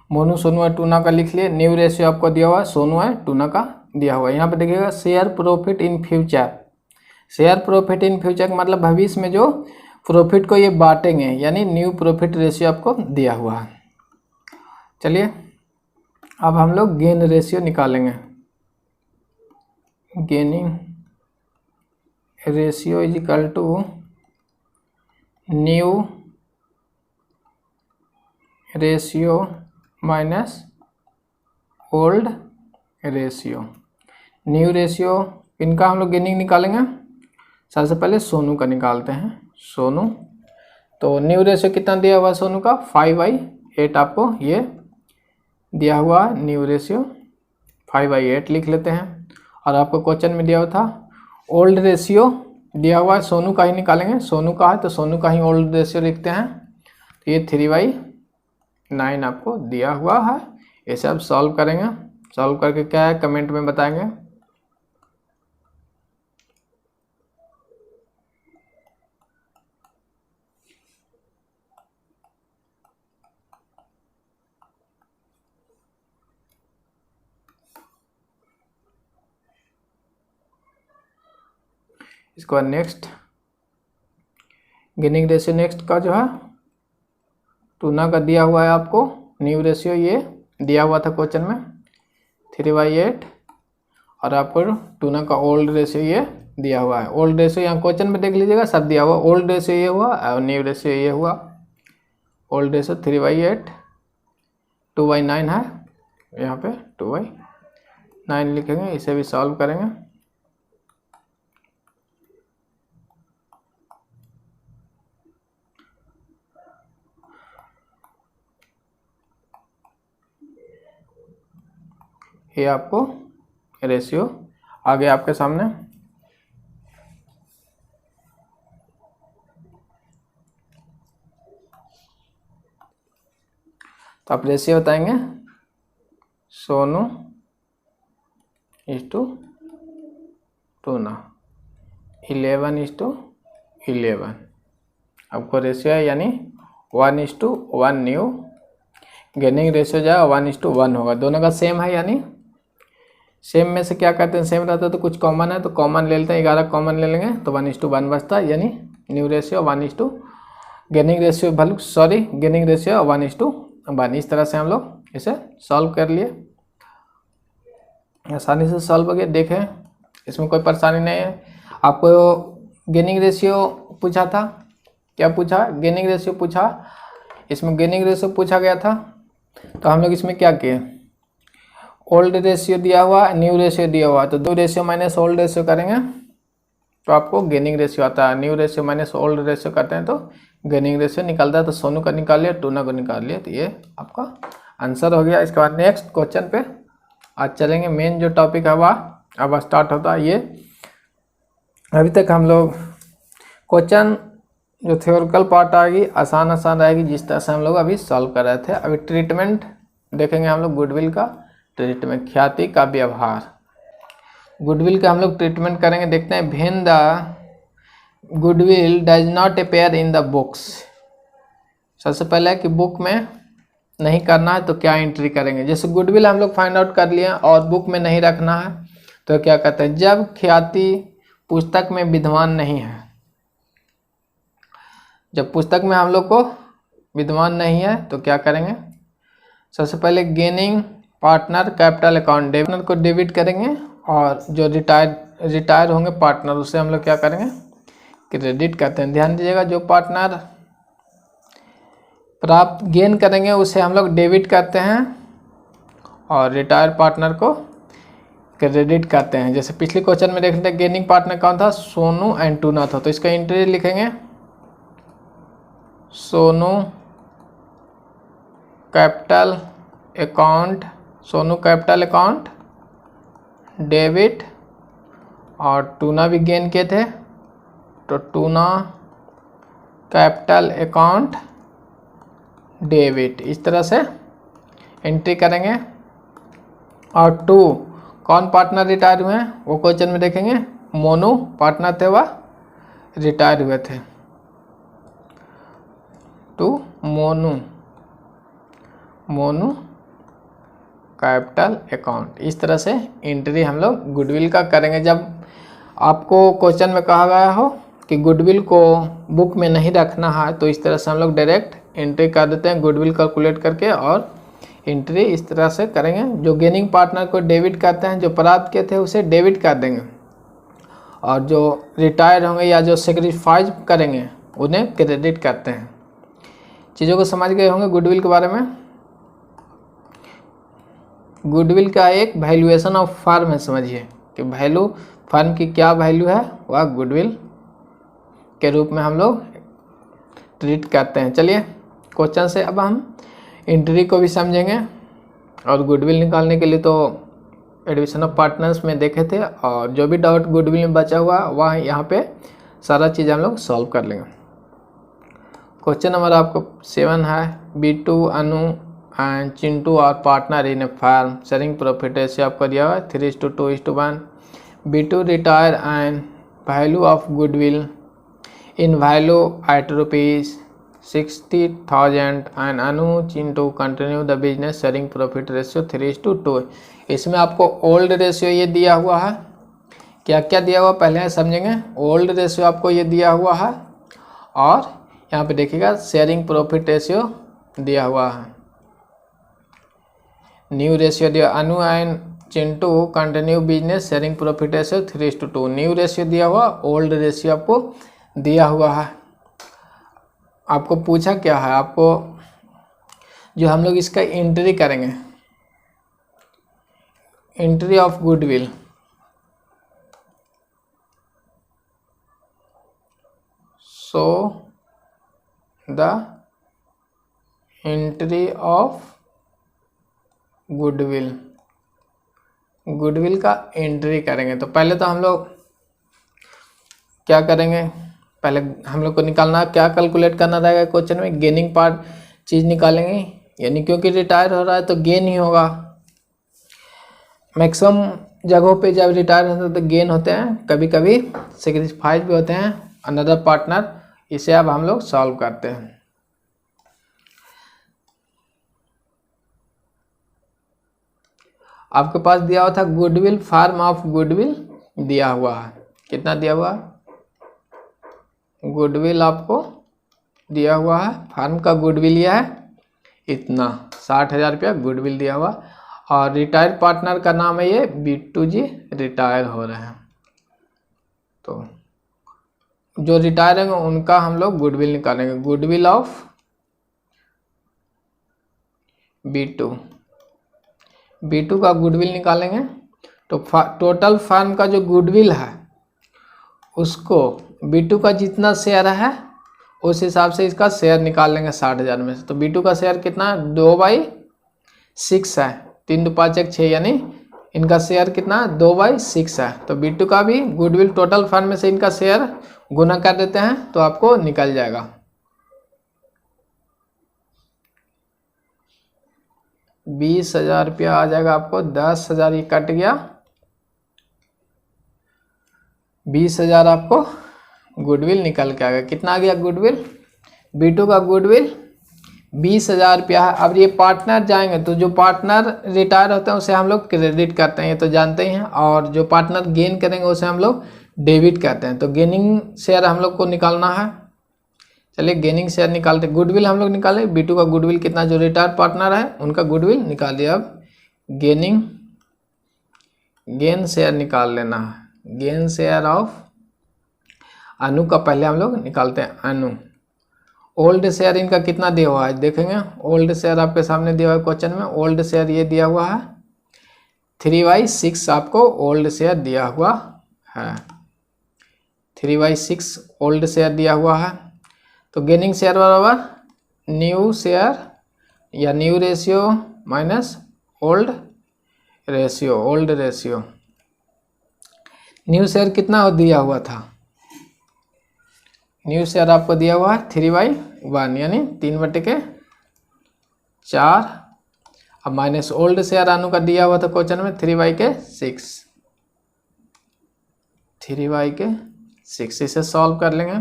मोनू सोनू है टूना का लिख लिए। न्यू रेशियो आपको दिया हुआ है, सोनू है टूना का दिया हुआ है। यहाँ पे देखिएगा share profit in future. Share profit in future का मतलब भविष्य में जो प्रॉफिट को ये बांटेंगे, यानी न्यू प्रॉफिट रेशियो आपको दिया हुआ है। चलिए अब हम लोग गेन रेशियो निकालेंगे। Gaining ratio is equal to new ratio minus old ratio. New ratio इनका हम लोग गेनिंग निकालेंगे। सबसे पहले सोनू का निकालते हैं। सोनू तो न्यू रेशियो कितना दिया हुआ है सोनू का 5/8 आपको ये दिया हुआ है। न्यू रेशियो 5/8 लिख लेते हैं। और आपको क्वेश्चन में दिया हुआ था ओल्ड रेशियो दिया हुआ है, सोनू का ही निकालेंगे। सोनू का है तो सोनू का ही ओल्ड रेशियो लिखते हैं। तो ये 3/9 आपको दिया हुआ है। ये सब सॉल्व करेंगे। सॉल्व करके क्या है कमेंट में बताएंगे। इसके बाद नेक्स्ट गेनिंग रेशियो नेक्स्ट का जो है टूना का दिया हुआ है आपको न्यू रेशियो ये दिया हुआ था क्वेश्चन में 3/8। और आपको टूना का ओल्ड रेशियो ये दिया हुआ है। ओल्ड रेशियो यहाँ क्वेश्चन में देख लीजिएगा सब दिया हुआ। ओल्ड रेशियो ये हुआ और न्यू रेशियो ये हुआ। ओल्ड रेशियो 3/8 2/9 है, यहाँ पे 2/9 लिखेंगे। इसे भी सॉल्व करेंगे। ये आपको रेशियो आ गया आपके सामने। तो आप रेशियो बताएंगे सोनू इज टू टूना 11:11 आपको रेशियो है, यानी 1:1 न्यू। गेनिंग रेशियो जो है 1:1 होगा। दोनों का सेम है, यानी सेम में से क्या करते हैं सेम रहता है तो कुछ कॉमन है तो कॉमन ले लेते हैं। 11 कॉमन ले लेंगे तो 1:1 बचता है, यानी new ratio 1:, gaining ratio gaining ratio 1:1। इस तरह से हम लोग इसे सॉल्व कर लिए। आसानी से सॉल्व हो गया। देखें इसमें कोई परेशानी नहीं है। आपको गेनिंग रेशियो पूछा था, क्या पूछा गेनिंग रेशियो पूछा। इसमें गेनिंग रेशियो पूछा गया था तो हम लोग इसमें क्या किए ओल्ड रेशियो दिया हुआ न्यू रेशियो दिया हुआ तो 2 रेशियो माइनस ओल्ड रेशियो करेंगे तो आपको गेनिंग रेशियो आता है। New ratio minus old ratio करते हैं तो गेनिंग रेशियो निकलता है। तो सोनू का निकाल लिया, टूना को निकाल लिया, तो ये आपका आंसर हो गया। इसके बाद नेक्स्ट क्वेश्चन पे आज चलेंगे। मेन जो टॉपिक है वह अब स्टार्ट होता है। ये अभी तक हम लोग क्वेश्चन जो थ्योरिकल पार्ट आएगी आसान रहेगी, जिस तरह से हम लोग अभी सॉल्व कर रहे थे। अभी ट्रीटमेंट देखेंगे हम लोग। गुडविल का ट्रीटमेंट, ख्याति का व्यवहार। गुडविल का हम लोग ट्रीटमेंट करेंगे। देखते हैं when the goodwill does not appear in the books. सबसे पहले कि बुक में नहीं करना है तो क्या एंट्री करेंगे। जैसे गुडविल हम लोग फाइंड आउट कर लिए और बुक में नहीं रखना है तो क्या कहते हैं जब ख्याति पुस्तक में विद्वान नहीं है। जब पुस्तक में हम लोग को विद्वान नहीं है तो क्या करेंगे। सबसे पहले gaining partner capital account debit को डेबिट करेंगे और जो रिटायर होंगे पार्टनर उससे हम लोग क्या करेंगे क्रेडिट करते हैं। ध्यान दीजिएगा जो पार्टनर प्राप्त गेन करेंगे उसे हम लोग डेबिट करते हैं और रिटायर पार्टनर को क्रेडिट करते हैं। जैसे पिछले क्वेश्चन में देख रहे थे गेनिंग पार्टनर कौन था, सोनू एंड टूना था, तो इसका एंट्री लिखेंगे Sonu capital account, Sonu capital account debit, और टूना भी गेन किए थे तो टूना कैपिटल अकाउंट डेबिट, इस तरह से एंट्री करेंगे। और टू कौन पार्टनर रिटायर हुए हैं वो क्वेश्चन में देखेंगे, मोनू पार्टनर थे वह रिटायर हुए थे टू मोनू कैपिटल अकाउंट। इस तरह से एंट्री हम लोग गुडविल का करेंगे। जब आपको क्वेश्चन में कहा गया हो कि गुडविल को बुक में नहीं रखना है तो इस तरह से हम लोग डायरेक्ट एंट्री कर देते हैं गुडविल कैलकुलेट करके, और एंट्री इस तरह से करेंगे। जो गेनिंग पार्टनर को डेबिट करते हैं, जो प्राप्त किए थे उसे डेबिट कर देंगे, और जो रिटायर होंगे या जो सेक्रीफाइस करेंगे उन्हें क्रेडिट करते हैं। चीज़ों को समझ गए होंगे गुडविल के बारे में। गुडविल का एक वैल्यूएशन ऑफ फर्म है, समझिए कि वैल्यू फर्म की क्या वैल्यू है वह गुडविल के रूप में हम लोग ट्रीट करते हैं। चलिए क्वेश्चन से अब हम एंट्री को भी समझेंगे, और गुडविल निकालने के लिए तो एडिशन ऑफ पार्टनर्स में देखे थे, और जो भी डाउट गुडविल में बचा हुआ वह यहाँ पे सारा चीज़ हम लोग सॉल्व कर लेंगे। क्वेश्चन नंबर आपको 7 है, B2 Anu and Chintu are partner in a firm, sharing profit ratio आपको दिया हुआ है 3:2:1। B2 retire and value of goodwill in value at ₹60,000 and Anu Chintu continue the business, sharing profit ratio 3:2। इसमें आपको ओल्ड रेशियो ये दिया हुआ है। क्या क्या दिया हुआ पहले समझेंगे। ओल्ड रेशियो आपको ये दिया हुआ है, और यहाँ पे देखिएगा शेयरिंग प्रॉफिट रेशियो दिया हुआ है। न्यू रेशियो दिया, Anu and Chintu continue business, sharing profit ratio 3:2। New ratio दिया हुआ, ओल्ड रेशियो आपको दिया हुआ है। आपको पूछा क्या है, आपको जो हम लोग इसका एंट्री करेंगे, entry of goodwill, so the entry of goodwill, goodwill का एंट्री करेंगे। तो पहले तो हम लोग क्या करेंगे, पहले हम लोग को निकालना क्या कैलकुलेट करना रहेगा क्वेश्चन में, गेनिंग पार्ट चीज़ निकालेंगे, यानी क्योंकि रिटायर हो रहा है तो गेन ही होगा। मैक्सिमम जगहों पे जब रिटायर होते हैं तो गेन होते हैं, कभी कभी सेक्रीफाइस भी होते हैं अनदर पार्टनर। इसे अब हम लोग सॉल्व करते हैं। आपके पास दिया हुआ था गुडविल, फार्म ऑफ गुडविल दिया हुआ है, कितना दिया हुआ है, गुडविल आपको दिया हुआ है, फार्म का गुडविल यह है इतना 60,000 रुपया गुडविल दिया हुआ, और रिटायर्ड पार्टनर का नाम है ये B2 जी, रिटायर हो रहे हैं। तो जो रिटायर होंगे उनका हम लोग गुडविल निकालेंगे, गुडविल ऑफ B2, B2 का गुडविल निकालेंगे। तो टोटल फर्म का जो गुडविल है उसको B2 का जितना शेयर है उस हिसाब से इसका शेयर निकाल लेंगे 60,000 में से। तो B2 का शेयर कितना 2/6 है, 3 2 5 1 6, यानी इनका शेयर कितना 2/6 है। तो B2 का भी गुडविल टोटल फर्म में से इनका शेयर गुना कर देते हैं तो आपको निकल जाएगा 20,000 रुपया आ जाएगा आपको। 10,000 ये कट गया, 20,000 आपको गुडविल निकल के आ गया। कितना आ गया गुडविल, B2 का गुडविल 20,000 रुपया है। अब ये पार्टनर जाएंगे तो जो पार्टनर रिटायर होते हैं उसे हम लोग क्रेडिट करते हैं, ये तो जानते ही हैं, और जो पार्टनर गेन करेंगे उसे हम लोग डेबिट करते हैं। तो गेनिंग शेयर हम लोग को निकालना है। चलिए गेनिंग शेयर निकालते, गुडविल हम लोग निकाले, B2 का गुडविल कितना, जो रिटायर पार्टनर है उनका गुडविल निकाल दिया। अब गेन शेयर निकाल लेना है, गेन शेयर ऑफ अनु का पहले हम लोग निकालते हैं। अनु ओल्ड शेयर इनका कितना दिया हुआ है देखेंगे, ओल्ड शेयर आपके सामने दिया हुआ है क्वेश्चन में। ओल्ड शेयर ये दिया हुआ है 3/6 आपको ओल्ड शेयर दिया हुआ है, 3/6 ओल्ड शेयर दिया हुआ है। तो गेनिंग शेयर बराबर न्यू शेयर या new ratio minus old ratio, old ratio. New share कितना दिया हुआ था, न्यू शेयर आपको दिया हुआ है 3/1 यानी 3/4, अब माइनस ओल्ड शेयर अनु का दिया हुआ था क्वेश्चन में 3/6, 6, इसे सॉल्व कर लेंगे।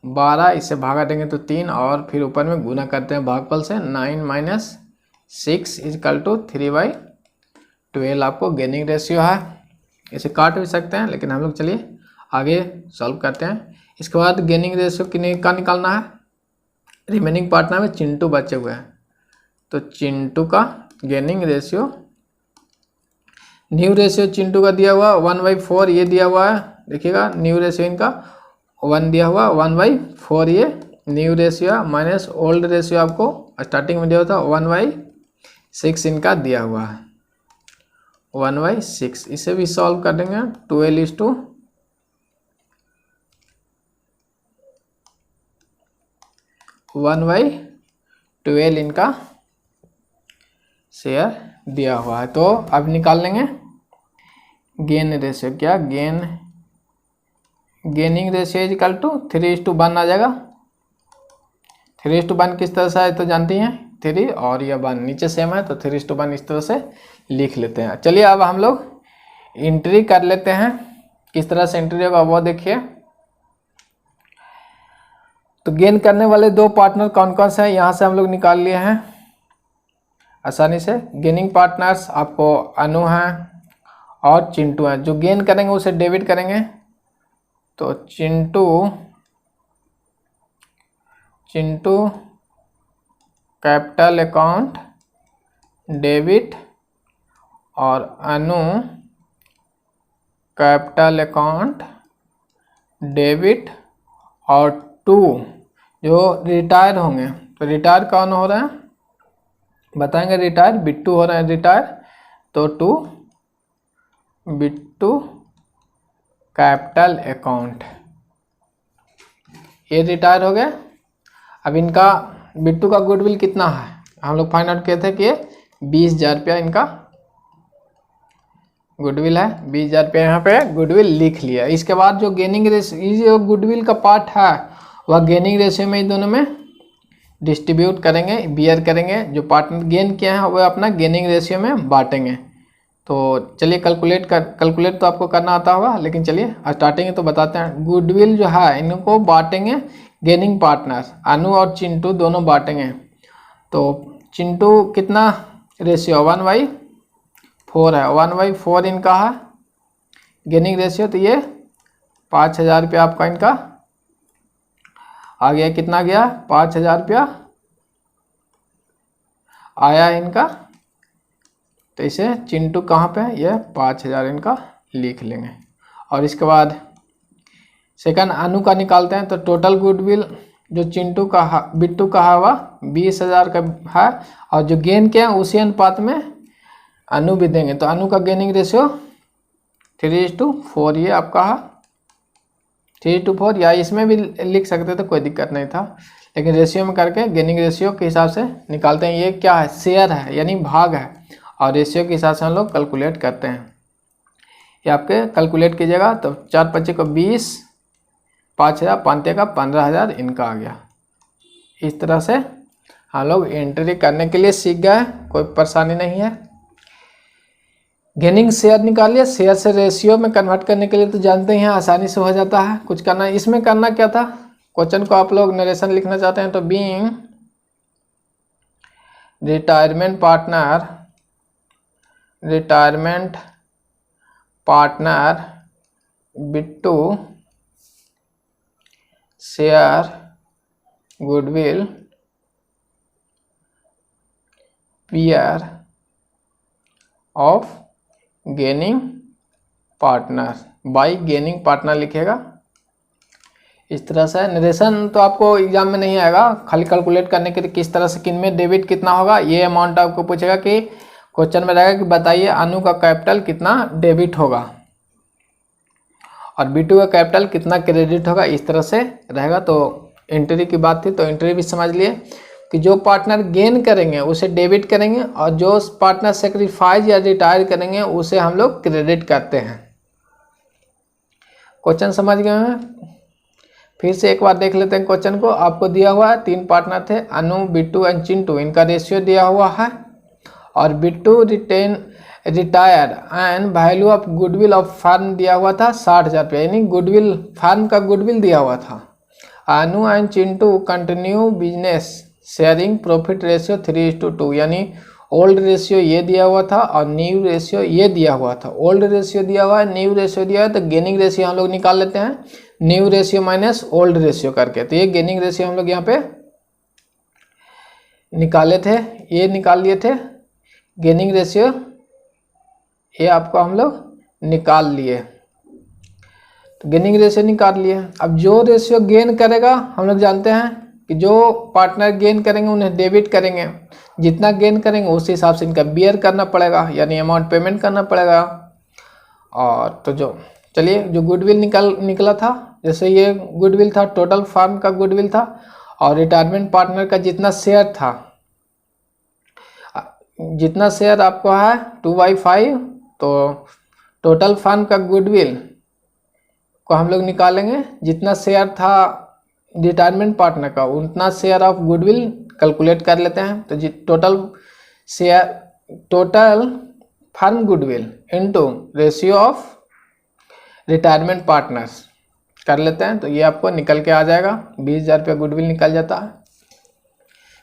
12 इसे भागा देंगे तो 3 और फिर ऊपर में गुना करते हैं भागफल से। 9 - 6 = 3/12 आपको गेनिंग रेशियो है। इसे काट भी सकते हैं लेकिन हम लोग चलिए आगे सॉल्व करते हैं। इसके बाद गेनिंग रेशियो का निकालना है। रिमेनिंग पार्टनर में चिंटू बचे हुए हैं तो चिंटू का gaining ratio, new ratio Chintu का दिया हुआ 1/4 ये दिया हुआ है। देखिएगा न्यू रेशियो इनका 1 दिया हुआ, 1/4 ये new ratio minus old ratio आपको स्टार्टिंग में दिया हुआ था 1/6 इनका दिया हुआ है, 1/6। इसे भी सॉल्व कर देंगे। 12:1/12 इनका शेयर दिया हुआ है। तो अब निकाल लेंगे गेन रेशियो। क्या गेनिंग रेशियो = 3:1 आ जाएगा। 3:1 किस तरह से है तो जानती हैं, 3 और यह 1 नीचे सेम है तो 3:1 इस तरह से लिख लेते हैं। चलिए अब हम लोग एंट्री कर लेते हैं। किस तरह से एंट्री होगा वो देखिए। तो गेन करने वाले 2 पार्टनर कौन कौन से हैं यहाँ से हम लोग निकाल लिए हैं आसानी से। गेनिंग पार्टनर्स आपको अनु हैं और चिंटू हैं। जो गेन करेंगे उसे डेबिट करेंगे तो चिंटू कैपिटल अकाउंट डेबिट और अनु कैपिटल अकाउंट डेबिट और 2 जो रिटायर होंगे तो रिटायर कौन हो रहा है बताएंगे। रिटायर बिट्टू हो रहे हैं रिटायर तो 2 बिट्टू कैपिटल अकाउंट ये रिटायर हो गए। अब इनका बिट्टू का गुडविल कितना है हम लोग फाइंड आउट किए थे कि 20,000 रुपया इनका गुडविल है। 20,000 रुपया यहाँ पे गुडविल लिख लिया। इसके बाद जो गेनिंग रेशियो जो गुडविल का पार्ट है वह गेनिंग रेशियो में इन दोनों में डिस्ट्रीब्यूट करेंगे, बियर करेंगे। जो पार्टनर गेन किए हैं वह अपना गेनिंग रेशियो में बांटेंगे। तो चलिए कैलकुलेट तो आपको करना आता होगा लेकिन चलिए स्टार्टिंग तो बताते हैं। गुडविल जो है इनको बांटेंगे गेनिंग पार्टनर अनु और चिंटू दोनों बांटेंगे। तो चिंटू कितना रेशियो 1/4 है, 1/4 इनका है गेनिंग रेशियो। तो ये 5,000 रुपया आपका इनका आ गया। कितना गया 5,000 रुपया आया इनका। तो इसे चिंटू कहाँ पे ये 5,000 इनका लिख लेंगे। और इसके बाद सेकंड अनु का निकालते हैं। तो टोटल गुडविल जो चिंटू का बिट्टू का है वह 20,000 का है और जो गेन किया उसी अनुपात में अनु भी देंगे। तो अनु का गेनिंग रेशियो 3:4 ये आपका है 3:4 या इसमें भी लिख सकते तो कोई दिक्कत नहीं था लेकिन रेशियो में करके गेनिंग रेशियो के हिसाब से निकालते हैं। ये क्या है शेयर है यानी भाग है और रेशियो के हिसाब से हम लोग कैलकुलेट करते हैं। ये आपके कैलकुलेट कीजिएगा तो 4×5 = 20, 5,000 5 का 15,000 इनका आ गया। इस तरह से हम लोग एंट्री करने के लिए सीख गए, कोई परेशानी नहीं है। गेनिंग शेयर निकालिए, शेयर से रेशियो में कन्वर्ट करने के लिए तो जानते हैं आसानी से हो जाता है। कुछ करना इसमें करना क्या था, क्वेश्चन को आप लोग नरेशन लिखना चाहते हैं तो being retirement partner Bittu share goodwill pair of gaining partner by gaining partner लिखेगा। इस तरह से नरेशन तो आपको एग्जाम में नहीं आएगा, खाली कैलकुलेट करने के लिए किस तरह से किन में डेबिट कितना होगा ये अमाउंट आपको पूछेगा कि क्वेश्चन में रहेगा कि बताइए अनु का कैपिटल कितना डेबिट होगा और बिट्टू का कैपिटल कितना क्रेडिट होगा, इस तरह से रहेगा। तो एंट्री की बात थी तो एंट्री भी समझ लिए कि जो पार्टनर गेन करेंगे उसे डेबिट करेंगे और जो पार्टनर सेक्रीफाइस या रिटायर करेंगे उसे हम लोग क्रेडिट करते हैं। क्वेश्चन समझ गए हैं? फिर से एक बार देख लेते हैं क्वेश्चन को। आपको दिया हुआ है 3 पार्टनर थे अनु बिट्टू एंड चिंटू, इनका रेशियो दिया हुआ है और Bittu retire and value of goodwill of firm दिया हुआ था 60,000 रुपया, यानी गुडविल फर्म का गुडविल दिया हुआ था। Anu and Chintu continue business sharing profit ratio 3:2, यानी ओल्ड रेशियो ये दिया हुआ था और न्यू रेशियो ये दिया हुआ था। ओल्ड रेशियो दिया हुआ है, न्यू रेशियो दिया हुआ है, तो गेनिंग रेशियो हम लोग निकाल लेते हैं new ratio minus old ratio करके। तो ये गेनिंग रेशियो हम लोग यहाँ पे निकाले थे, ये निकाल लिए थे गेनिंग रेशियो, ये आपको हम लोग निकाल लिए, तो गेनिंग रेशियो निकाल लिए। अब जो रेशियो गेन करेगा हम लोग जानते हैं कि जो पार्टनर गेन करेंगे उन्हें डेबिट करेंगे, जितना गेन करेंगे उस हिसाब से इनका बियर करना पड़ेगा, यानी अमाउंट पेमेंट करना पड़ेगा। और तो जो चलिए जो गुडविल निकला था, जैसे ये गुडविल था, टोटल फार्म का गुडविल था, और रिटायरमेंट पार्टनर का जितना शेयर था, जितना शेयर आपको है 2/5, तो टोटल फार्म का गुडविल को हम लोग निकालेंगे, जितना शेयर था रिटायरमेंट पार्टनर का उतना शेयर ऑफ गुडविल कैलकुलेट कर लेते हैं। तो total share, total firm goodwill into ratio of retirement partners कर लेते हैं, तो ये आपको निकल के आ जाएगा 20,000 रुपया गुडविल निकल जाता है,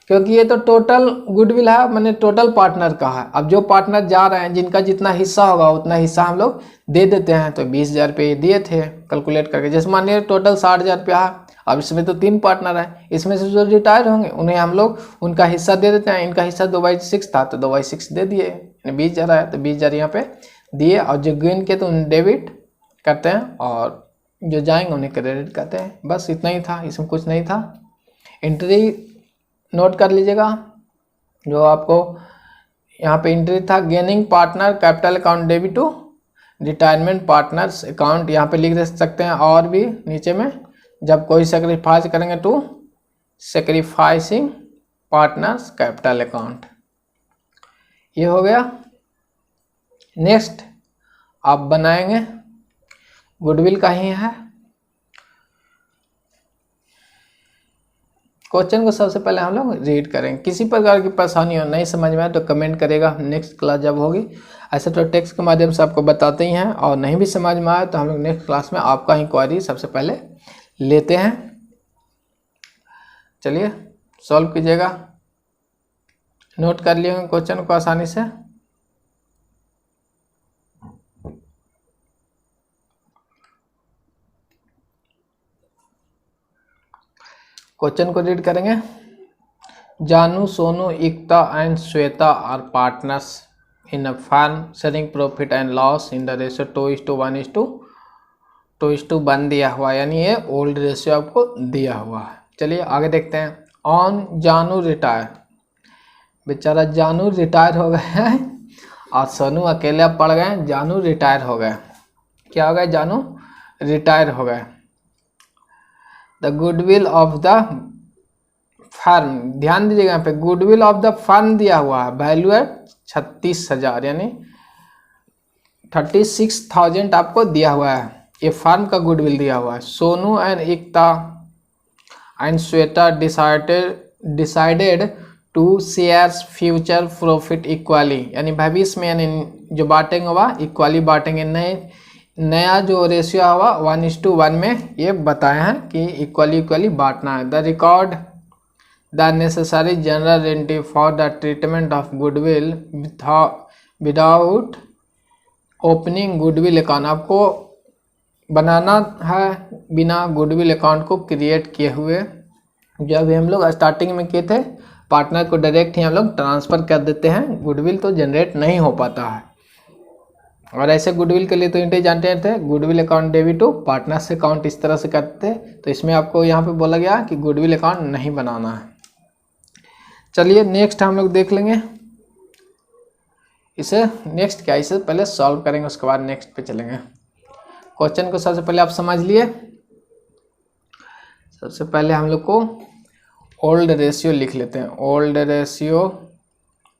क्योंकि ये तो टोटल गुडविल है, मैंने टोटल पार्टनर का है। अब जो पार्टनर जा रहे हैं जिनका जितना हिस्सा होगा उतना हिस्सा हम लोग दे देते हैं, तो 20,000 रुपये दिए थे कैलकुलेट करके। जैसे मान लीजिए टोटल 60,000 रुपया है, अब इसमें तो 3 पार्टनर हैं, इसमें से जो रिटायर होंगे उन्हें हम लोग उनका हिस्सा दे देते हैं। इनका हिस्सा 2/6 था, तो 2/6 दे दिए, 20,000 आया, तो 20,000 यहाँ पे दिए, और जो गेन के तो उन्हें डेबिट करते हैं और जो जाएंगे उन्हें क्रेडिट करते हैं। बस इतना ही था, इसमें कुछ नहीं था। एंट्री नोट कर लीजिएगा, जो आपको यहाँ पे एंट्री था gaining partner capital account debit to retirement partners account, यहाँ पे लिख दे सकते हैं, और भी नीचे में जब कोई सेक्रीफाइस करेंगे to sacrificing partners capital account, ये हो गया। नेक्स्ट आप बनाएंगे गुडविल का ही है। क्वेश्चन को सबसे पहले हम लोग रीड करेंगे। किसी प्रकार की परेशानी हो, नहीं समझ में आए तो कमेंट करेगा, नेक्स्ट क्लास जब होगी। ऐसे तो टेक्स्ट के माध्यम से आपको बताते ही हैं, और नहीं भी समझ में आए तो हम लोग नेक्स्ट क्लास में आपका ही क्वेरी सबसे पहले लेते हैं। चलिए सॉल्व कीजिएगा, नोट कर लिए क्वेश्चन को आसानी से। क्वेश्चन को रीड करेंगे। Janu, Sonu, Ekta and Shweta are partners in a firm sharing profit and loss in the ratio 2:1 दिया हुआ, यानी ये ओल्ड रेशियो आपको दिया हुआ है। चलिए आगे देखते हैं। ऑन जानू रिटायर, बेचारा जानू रिटायर हो गए हैं और सोनू अकेले पड़ गए, जानू रिटायर हो गए। क्या हो गए? जानू रिटायर हो गए। The goodwill of the firm, ध्यान दीजिएगा यहाँ पे गुडविल ऑफ द फर्म दिया हुआ है, वैल्यू है 36,000, यानी 36,000 आपको दिया हुआ है, ये फर्म का गुडविल दिया हुआ है। Sonu and Ekta and Shweta decided to shares future profit equally, यानी भविष्य में यानी जो बांटेंगे हुआ इक्वली बांटेंगे। नया जो रेशियो हुआ 1:1 में ये बताए हैं कि इक्वली बांटना है। The record the necessary general entry for the treatment of goodwill without opening goodwill account, आपको बनाना है बिना गुडविल अकाउंट को क्रिएट किए हुए। जब हम लोग स्टार्टिंग में किए थे, पार्टनर को डायरेक्ट ही हम लोग ट्रांसफ़र कर देते हैं, गुडविल तो जनरेट नहीं हो पाता है। और ऐसे गुडविल के लिए तो इंटे जानते थे, goodwill account debit to partners account इस तरह से करते थे। तो इसमें आपको यहाँ पे बोला गया कि गुडविल अकाउंट नहीं बनाना है। चलिए नेक्स्ट हम लोग देख लेंगे इसे। नेक्स्ट क्या, इसे पहले सॉल्व करेंगे, उसके बाद नेक्स्ट पे चलेंगे। क्वेश्चन को सबसे पहले आप समझ लिए। सबसे पहले हम लोग को ओल्ड रेशियो लिख लेते हैं। ओल्ड रेशियो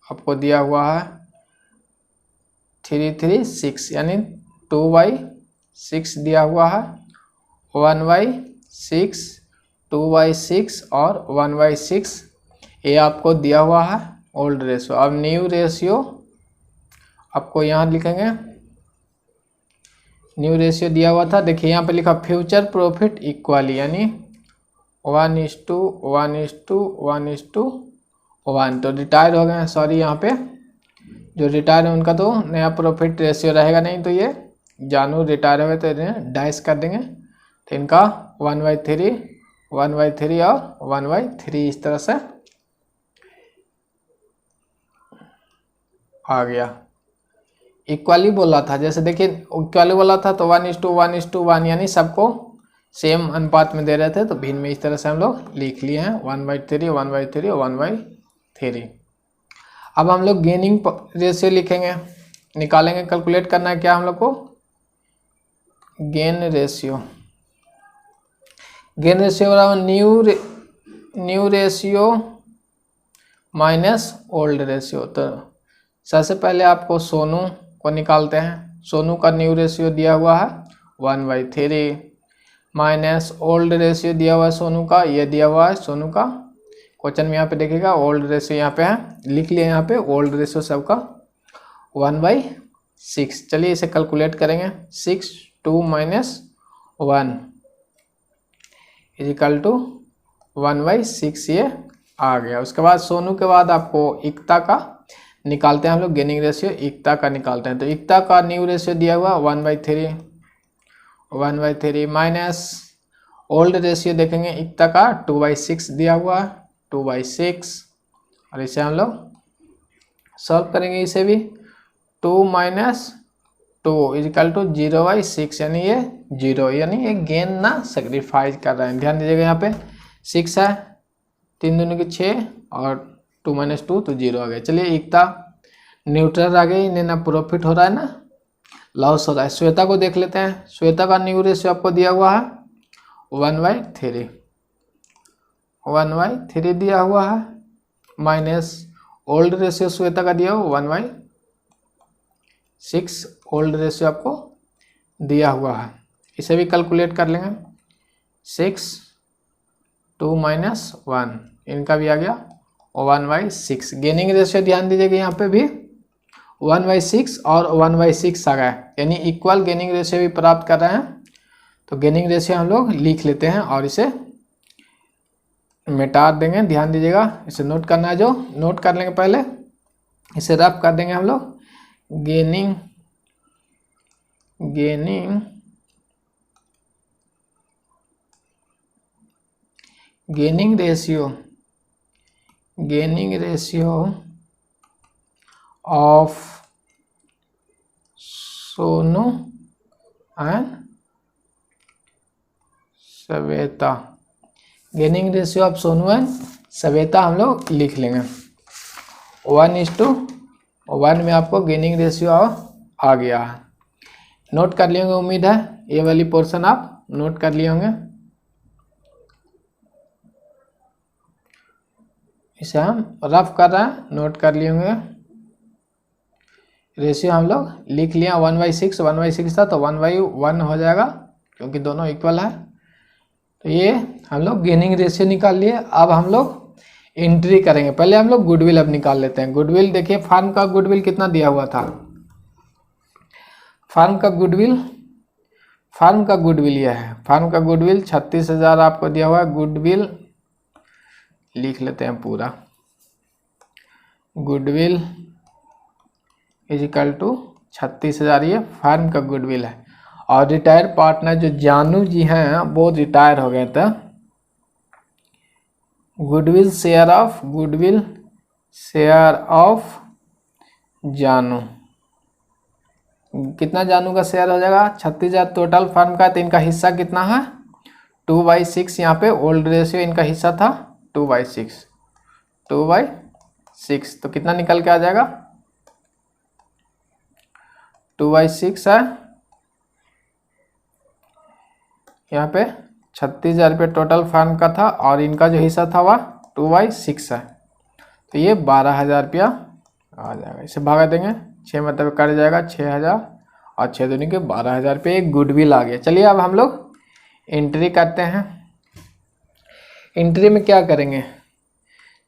आपको दिया हुआ है 3:6, यानी 2/6 दिया हुआ है, 1/6, 2/6 और 1/6 ये आपको दिया हुआ है ओल्ड रेशियो। अब न्यू रेशियो आपको यहाँ लिखेंगे न्यू रेशियो दिया हुआ था, देखिए यहाँ पे लिखा फ्यूचर प्रॉफिट इक्वली, यानी 1:1:1:1। तो रिटायर हो गए हैं, सॉरी यहाँ पे जो रिटायर है उनका तो नया प्रॉफिट रेशियो रहेगा नहीं, तो ये जानू रिटायर हो गए तो इन्हें डाइस कर देंगे, तो इनका 1/3 1/3 और 1/3 इस तरह से आ गया। इक्वली बोला था, जैसे देखिए इक्वली बोला था तो 1:1:1, यानी सबको सेम अनुपात में दे रहे थे, तो भिन्न में इस तरह से हम लोग लिख लिए हैं 1/3 1/3 1/3। अब हम लोग गेनिंग रेशियो लिखेंगे, निकालेंगे, कैलकुलेट करना है क्या हम लोग को, गेन रेशियो। गेन रेशियो बराबर new ratio minus old ratio. तो सबसे पहले आपको सोनू को निकालते हैं, सोनू का न्यू रेशियो दिया हुआ है 1/3 माइनस ओल्ड रेशियो दिया हुआ है सोनू का, ये दिया हुआ है सोनू का, क्वेश्चन में यहाँ पे देखिएगा ओल्ड रेशियो यहाँ पे है, लिख लिया यहाँ पे ओल्ड रेशियो सबका 1/6। चलिए इसे कैलकुलेट करेंगे, 6 2 - 1 इजिकल टू 1/6 ये आ गया। उसके बाद सोनू के बाद आपको एकता का निकालते हैं हम लोग, गेनिंग रेशियो एकता का निकालते हैं, तो एकता का न्यू रेशियो दिया हुआ 1/3 माइनस ओल्ड रेशियो देखेंगे एकता का 2/6 दिया हुआ 2/6, और इसे हम लोग सॉल्व करेंगे, इसे भी 2 - 2 इजिकल टू 0/6, यानी ये 0, यानी ये गेन ना सेक्रीफाइस कर रहे हैं। ध्यान दीजिएगा यहाँ पे 6 है, 3 दूनी की 6 और 2 - 2 तो 0 आ गया। चलिए एकता न्यूट्रल आ गई, इन्हें ना प्रॉफिट हो रहा है ना लॉस हो रहा है। श्वेता को देख लेते हैं, श्वेता का न्यू रेशियो आपको दिया हुआ है 1/3 दिया हुआ है, माइनस ओल्ड रेशियो श्वेता का दिया हुआ 1/6 ओल्ड रेशियो आपको दिया हुआ है, इसे भी कैलकुलेट कर लेंगे। 6 2 - 1 इनका भी आ गया 1/6। गेनिंग रेशियो ध्यान दीजिएगा यहाँ पे भी 1/6 और 1/6 आ गया, यानी इक्वल गेनिंग रेशियो भी प्राप्त कर रहे हैं। तो गेनिंग रेशियो हम लोग लिख लेते हैं और इसे मिटा देंगे, ध्यान दीजिएगा, इसे नोट करना है, जो नोट कर लेंगे पहले, इसे रफ कर देंगे हम लोग। Gaining ratio of Sonu and Shweta, gaining ratio of Sonu and Shweta हम लोग लिख लेंगे 1:1 में आपको गेनिंग रेशियो आ गया है। नोट कर लिए होंगे, उम्मीद है ये वाली पोर्शन आप नोट कर लिए होंगे। इसे हम रफ कर रहे हैं, नोट कर लिए होंगे। रेशियो हम लोग लिख लिया 1/6 था तो 1/1 हो जाएगा क्योंकि दोनों इक्वल है। तो ये हम लोग गेनिंग रेशियो निकाल लिए। अब हम लोग एंट्री करेंगे, पहले हम लोग गुडविल अब निकाल लेते हैं। गुडविल देखिए फार्म का गुडविल कितना दिया हुआ था, फार्म का गुडविल यह है, फार्म का गुडविल 36,000 आपको दिया हुआ है। गुडविल लिख लेते हैं पूरा, गुडविल इजिकल टू 36,000 ये फार्म का गुडविल है। और रिटायर पार्टनर जो जानू जी हैं वो रिटायर हो गए थे। गुडविल शेयर ऑफ जानू, कितना जानू का शेयर हो जाएगा 36,000 टोटल फार्म का, तो इनका हिस्सा कितना है 2/6। यहाँ पे ओल्ड रेशियो इनका हिस्सा था 2/6, तो कितना निकल के आ जाएगा 2/6 है। यहाँ पे 36,000 रुपये टोटल फार्म का था और इनका जो हिस्सा था वह 2/6 है, तो ये 12,000 रुपया आ जाएगा। इसे भागा देंगे, 6 मतलब कट जाएगा 6,000 और 6 दूनी के 12,000 रुपये एक गुडविल आ गया। चलिए अब हम लोग एंट्री करते हैं। एंट्री में क्या करेंगे,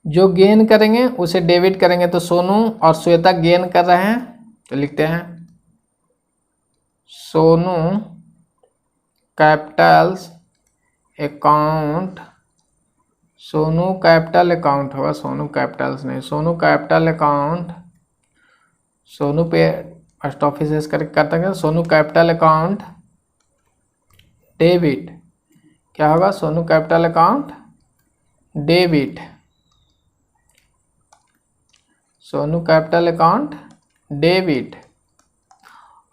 जो गेन करेंगे उसे डेबिट करेंगे। तो सोनू और श्वेता गेन कर रहे हैं तो लिखते हैं Sonu Capitals account, Sonu capital account होगा, सोनू कैपिटल्स नहीं, सोनू कैपिटल अकाउंट, सोनू पे फर्स्ट ऑफिस करके करते हैं, सोनू कैपिटल अकाउंट डेबिट, क्या होगा, Sonu capital account debit, Sonu capital account debit.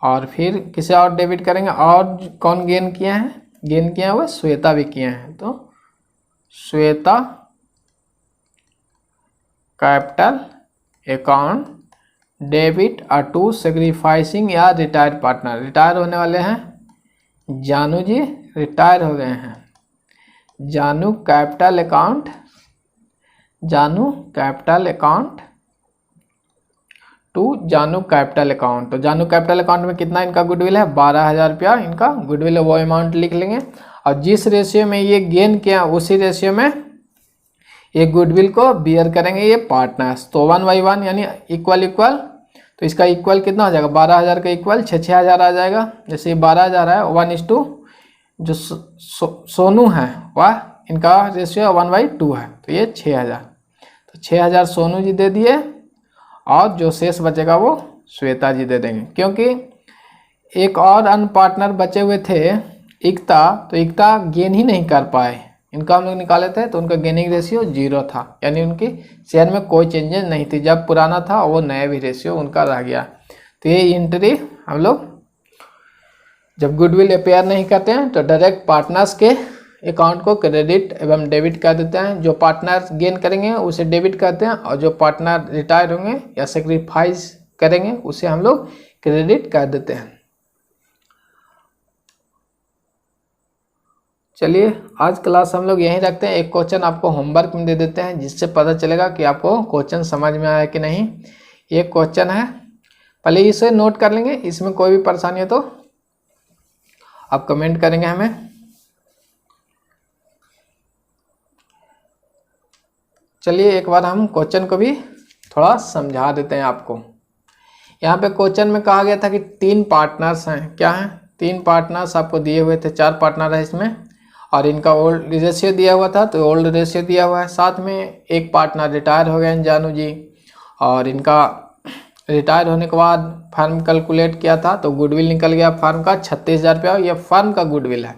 और फिर किसे और डेबिट करेंगे, और कौन गेन किया है, गेन किया है वो श्वेता भी किए हैं, तो श्वेता कैपिटल अकाउंट डेबिट और टू सेक्रीफाइसिंग या रिटायर्ड पार्टनर, रिटायर होने वाले हैं जानू जी, रिटायर हो गए हैं, जानू कैपिटल अकाउंट, जानू कैपिटल अकाउंट टू जानू कैपिटल अकाउंट। तो जानू कैपिटल अकाउंट में कितना इनका गुडविल है, 12,000 रुपया इनका गुडविल है, वो अमाउंट लिख लेंगे। और जिस रेशियो में ये गेन किया उसी रेशियो में ये गुडविल को बियर करेंगे ये पार्टनर्स। तो 1/1 यानी इक्वल इक्वल, तो इसका इक्वल कितना हो जाएगा, 12,000 का इक्वल 6,000 आ जाएगा। जैसे ये 12,000 है 1:2, जो सोनू है वह इनका रेशियो 1/2 है, तो ये 6,000, तो 6,000 सोनू जी दे दिए और जो शेष बचेगा वो श्वेता जी दे देंगे। क्योंकि एक और अन्य पार्टनर बचे हुए थे एकता, तो एकता गेन ही नहीं कर पाए, इनका हम लोग निकाले थे तो उनका गेनिंग रेशियो 0 था, यानी उनकी शेयर में कोई चेंजेस नहीं थी, जब पुराना था वो नया भी रेशियो उनका रह गया। तो ये एंट्री हम लोग जब गुडविल अपेयर नहीं करते हैं तो डायरेक्ट पार्टनर्स के अकाउंट को क्रेडिट एवं डेबिट कर देते हैं, जो पार्टनर गेन करेंगे उसे डेबिट करते हैं और जो पार्टनर रिटायर होंगे या सेक्रीफाइस करेंगे उसे हम लोग क्रेडिट कर देते हैं। चलिए आज क्लास हम लोग यहीं रखते हैं, एक क्वेश्चन आपको होमवर्क में दे देते हैं जिससे पता चलेगा कि आपको क्वेश्चन समझ में आया कि नहीं। एक क्वेश्चन है, पहले इसे नोट कर लेंगे, इसमें कोई भी परेशानी हो तो आप कमेंट करेंगे हमें। चलिए एक बार हम क्वेश्चन को भी थोड़ा समझा देते हैं आपको। यहाँ पे क्वेश्चन में कहा गया था कि 3 पार्टनर्स हैं, क्या हैं, 3 पार्टनर्स आपको दिए हुए थे, 4 पार्टनर है इसमें, और इनका ओल्ड रेशियो दिया हुआ था तो ओल्ड रेशियो दिया हुआ है, साथ में एक पार्टनर रिटायर हो गए जानू जी, और इनका रिटायर होने के बाद फर्म कैलकुलेट किया था तो गुडविल निकल गया फर्म का 36,000 रुपया, ये फर्म का गुडविल है।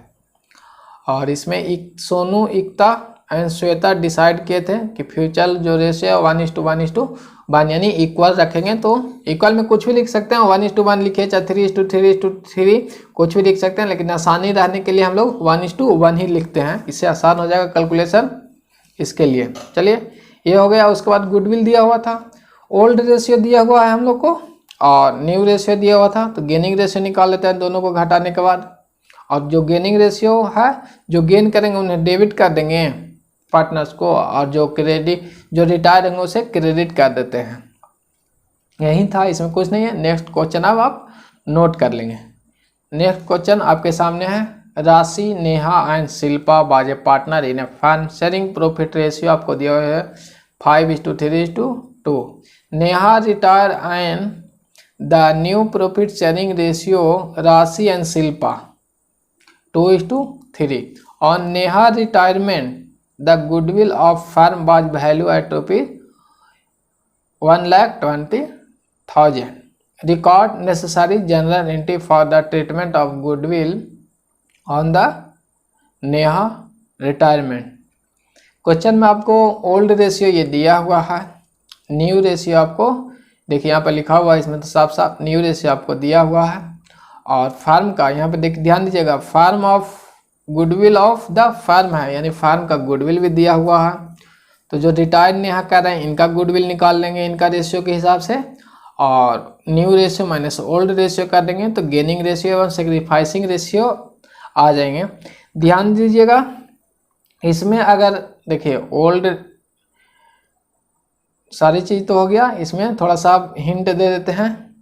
और इसमें सोनू एकता एंड श्वेता डिसाइड किए थे कि फ्यूचर जो रेशियो 1:1 यानी इक्वल रखेंगे, तो इक्वल में कुछ भी लिख सकते हैं, 1:1 लिखे चाहे 3:3 कुछ भी लिख सकते हैं, लेकिन आसानी रहने के लिए हम लोग 1:1 ही लिखते हैं, इससे आसान हो जाएगा कैलकुलेशन इसके लिए। चलिए ये हो गया। उसके बाद गुडविल दिया हुआ था, ओल्ड रेशियो दिया हुआ है हम लोग को और न्यू रेशियो दिया हुआ था, तो गेनिंग रेशियो निकाल लेते हैं दोनों को घटाने के बाद। और जो गेनिंग रेशियो है जो गेन करेंगे उन्हें डेबिट कर देंगे पार्टनर्स को, और जो क्रेडिट जो रिटायर होंगे उसे क्रेडिट कर देते हैं। यही था, इसमें कुछ नहीं है। नेक्स्ट क्वेश्चन अब आप नोट कर लेंगे। नेक्स्ट क्वेश्चन आपके सामने है, राशि Neha and Shilpa was a partner in a firm, sharing profit ratio आपको दिया हुआ है 5:3:2। Neha retire and the new profit sharing ratio Rashi and Shilpa 2:3। On Neha retirement, the goodwill of firm was valued at ₹1,20,000. Record necessary general entry for the treatment of goodwill on the Neha retirement. Question में आपको ओल्ड रेशियो ये दिया हुआ है, न्यू रेशियो आपको देखिए यहाँ पर लिखा हुआ है, इसमें तो साफ साफ न्यू रेशियो आपको दिया हुआ है। और फार्म का यहाँ पे ध्यान दीजिएगा, firm of goodwill of the firm है, यानी फार्म का गुडविल भी दिया हुआ है। तो जो रिटायर्ड नेहा कर रहे हैं इनका गुडविल निकाल लेंगे इनका रेशियो के हिसाब से, और new ratio minus old ratio कर देंगे तो गेनिंग रेशियो एवं सेक्रीफाइसिंग रेशियो आ जाएंगे। ध्यान दीजिएगा इसमें, अगर देखिए ओल्ड सारी चीज़ तो हो गया, इसमें थोड़ा सा हिंट दे देते हैं।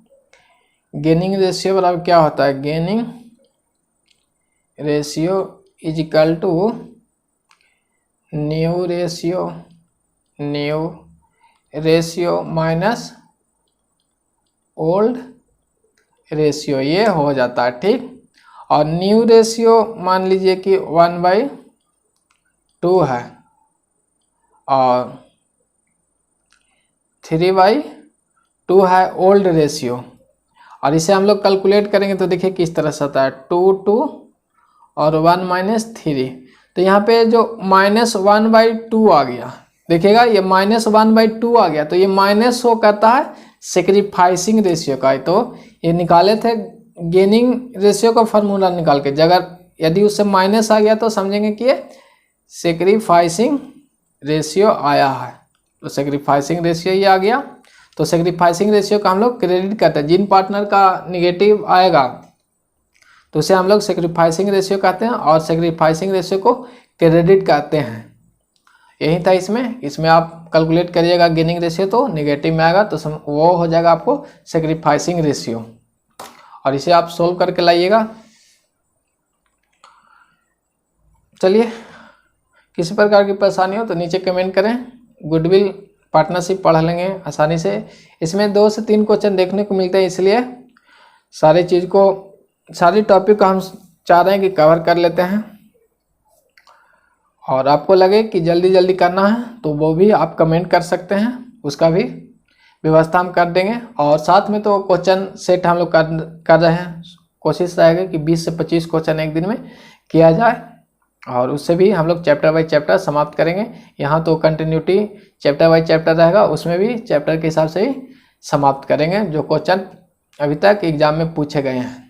गेनिंग रेशियो बराबर क्या होता है, gaining ratio is equal to new ratio minus old ratio ये हो जाता है, ठीक। और न्यू रेशियो मान लीजिए कि 1/2 है और 3/2 है ओल्ड रेशियो। और इसे हम लोग कैलकुलेट करेंगे तो देखिए किस तरह से आता है, 2 और 1 - 3। तो यहाँ पे जो -1/2 आ गया, देखिएगा ये -1/2 आ गया, तो ये माइनस शो करता है सेक्रीफाइसिंग रेशियो का। तो ये निकाले थे गेनिंग रेशियो का फार्मूला निकाल के, अगर यदि उससे माइनस आ गया तो समझेंगे कि ये सेक्रीफाइसिंग रेशियो आया है। तो सेक्रीफाइसिंग रेशियो ये आ गया। तो सेक्रीफाइसिंग रेशियो का हम लोग क्रेडिट करते हैं, जिन पार्टनर का निगेटिव आएगा तो उसे हम लोग सेक्रीफाइसिंग रेशियो कहते हैं और सेक्रीफाइसिंग रेशियो को क्रेडिट कहते हैं। यही था इसमें आप कैलकुलेट करिएगा गेनिंग रेशियो, तो निगेटिव में आएगा तो वो हो जाएगा आपको सेक्रीफाइसिंग रेशियो। और इसे आप सोल्व करके लाइएगा। चलिए, किसी प्रकार की परेशानी हो तो नीचे कमेंट करें। गुडविल पार्टनरशिप पढ़ लेंगे आसानी से। इसमें 2 से 3 क्वेश्चन देखने को मिलते हैं, इसलिए सारी टॉपिक को हम चाह रहे हैं कि कवर कर लेते हैं। और आपको लगे कि जल्दी जल्दी करना है तो वो भी आप कमेंट कर सकते हैं, उसका भी व्यवस्था हम कर देंगे। और साथ में तो क्वेश्चन सेट हम लोग कर रहे हैं, कोशिश रहेगी कि 20 से 25 क्वेश्चन एक दिन में किया जाए और उससे भी हम लोग चैप्टर बाय चैप्टर समाप्त करेंगे। यहाँ तो कंटिन्यूटी चैप्टर बाय चैप्टर रहेगा, उसमें भी चैप्टर के हिसाब से ही समाप्त करेंगे जो क्वेश्चन अभी तक एग्जाम में पूछे गए हैं।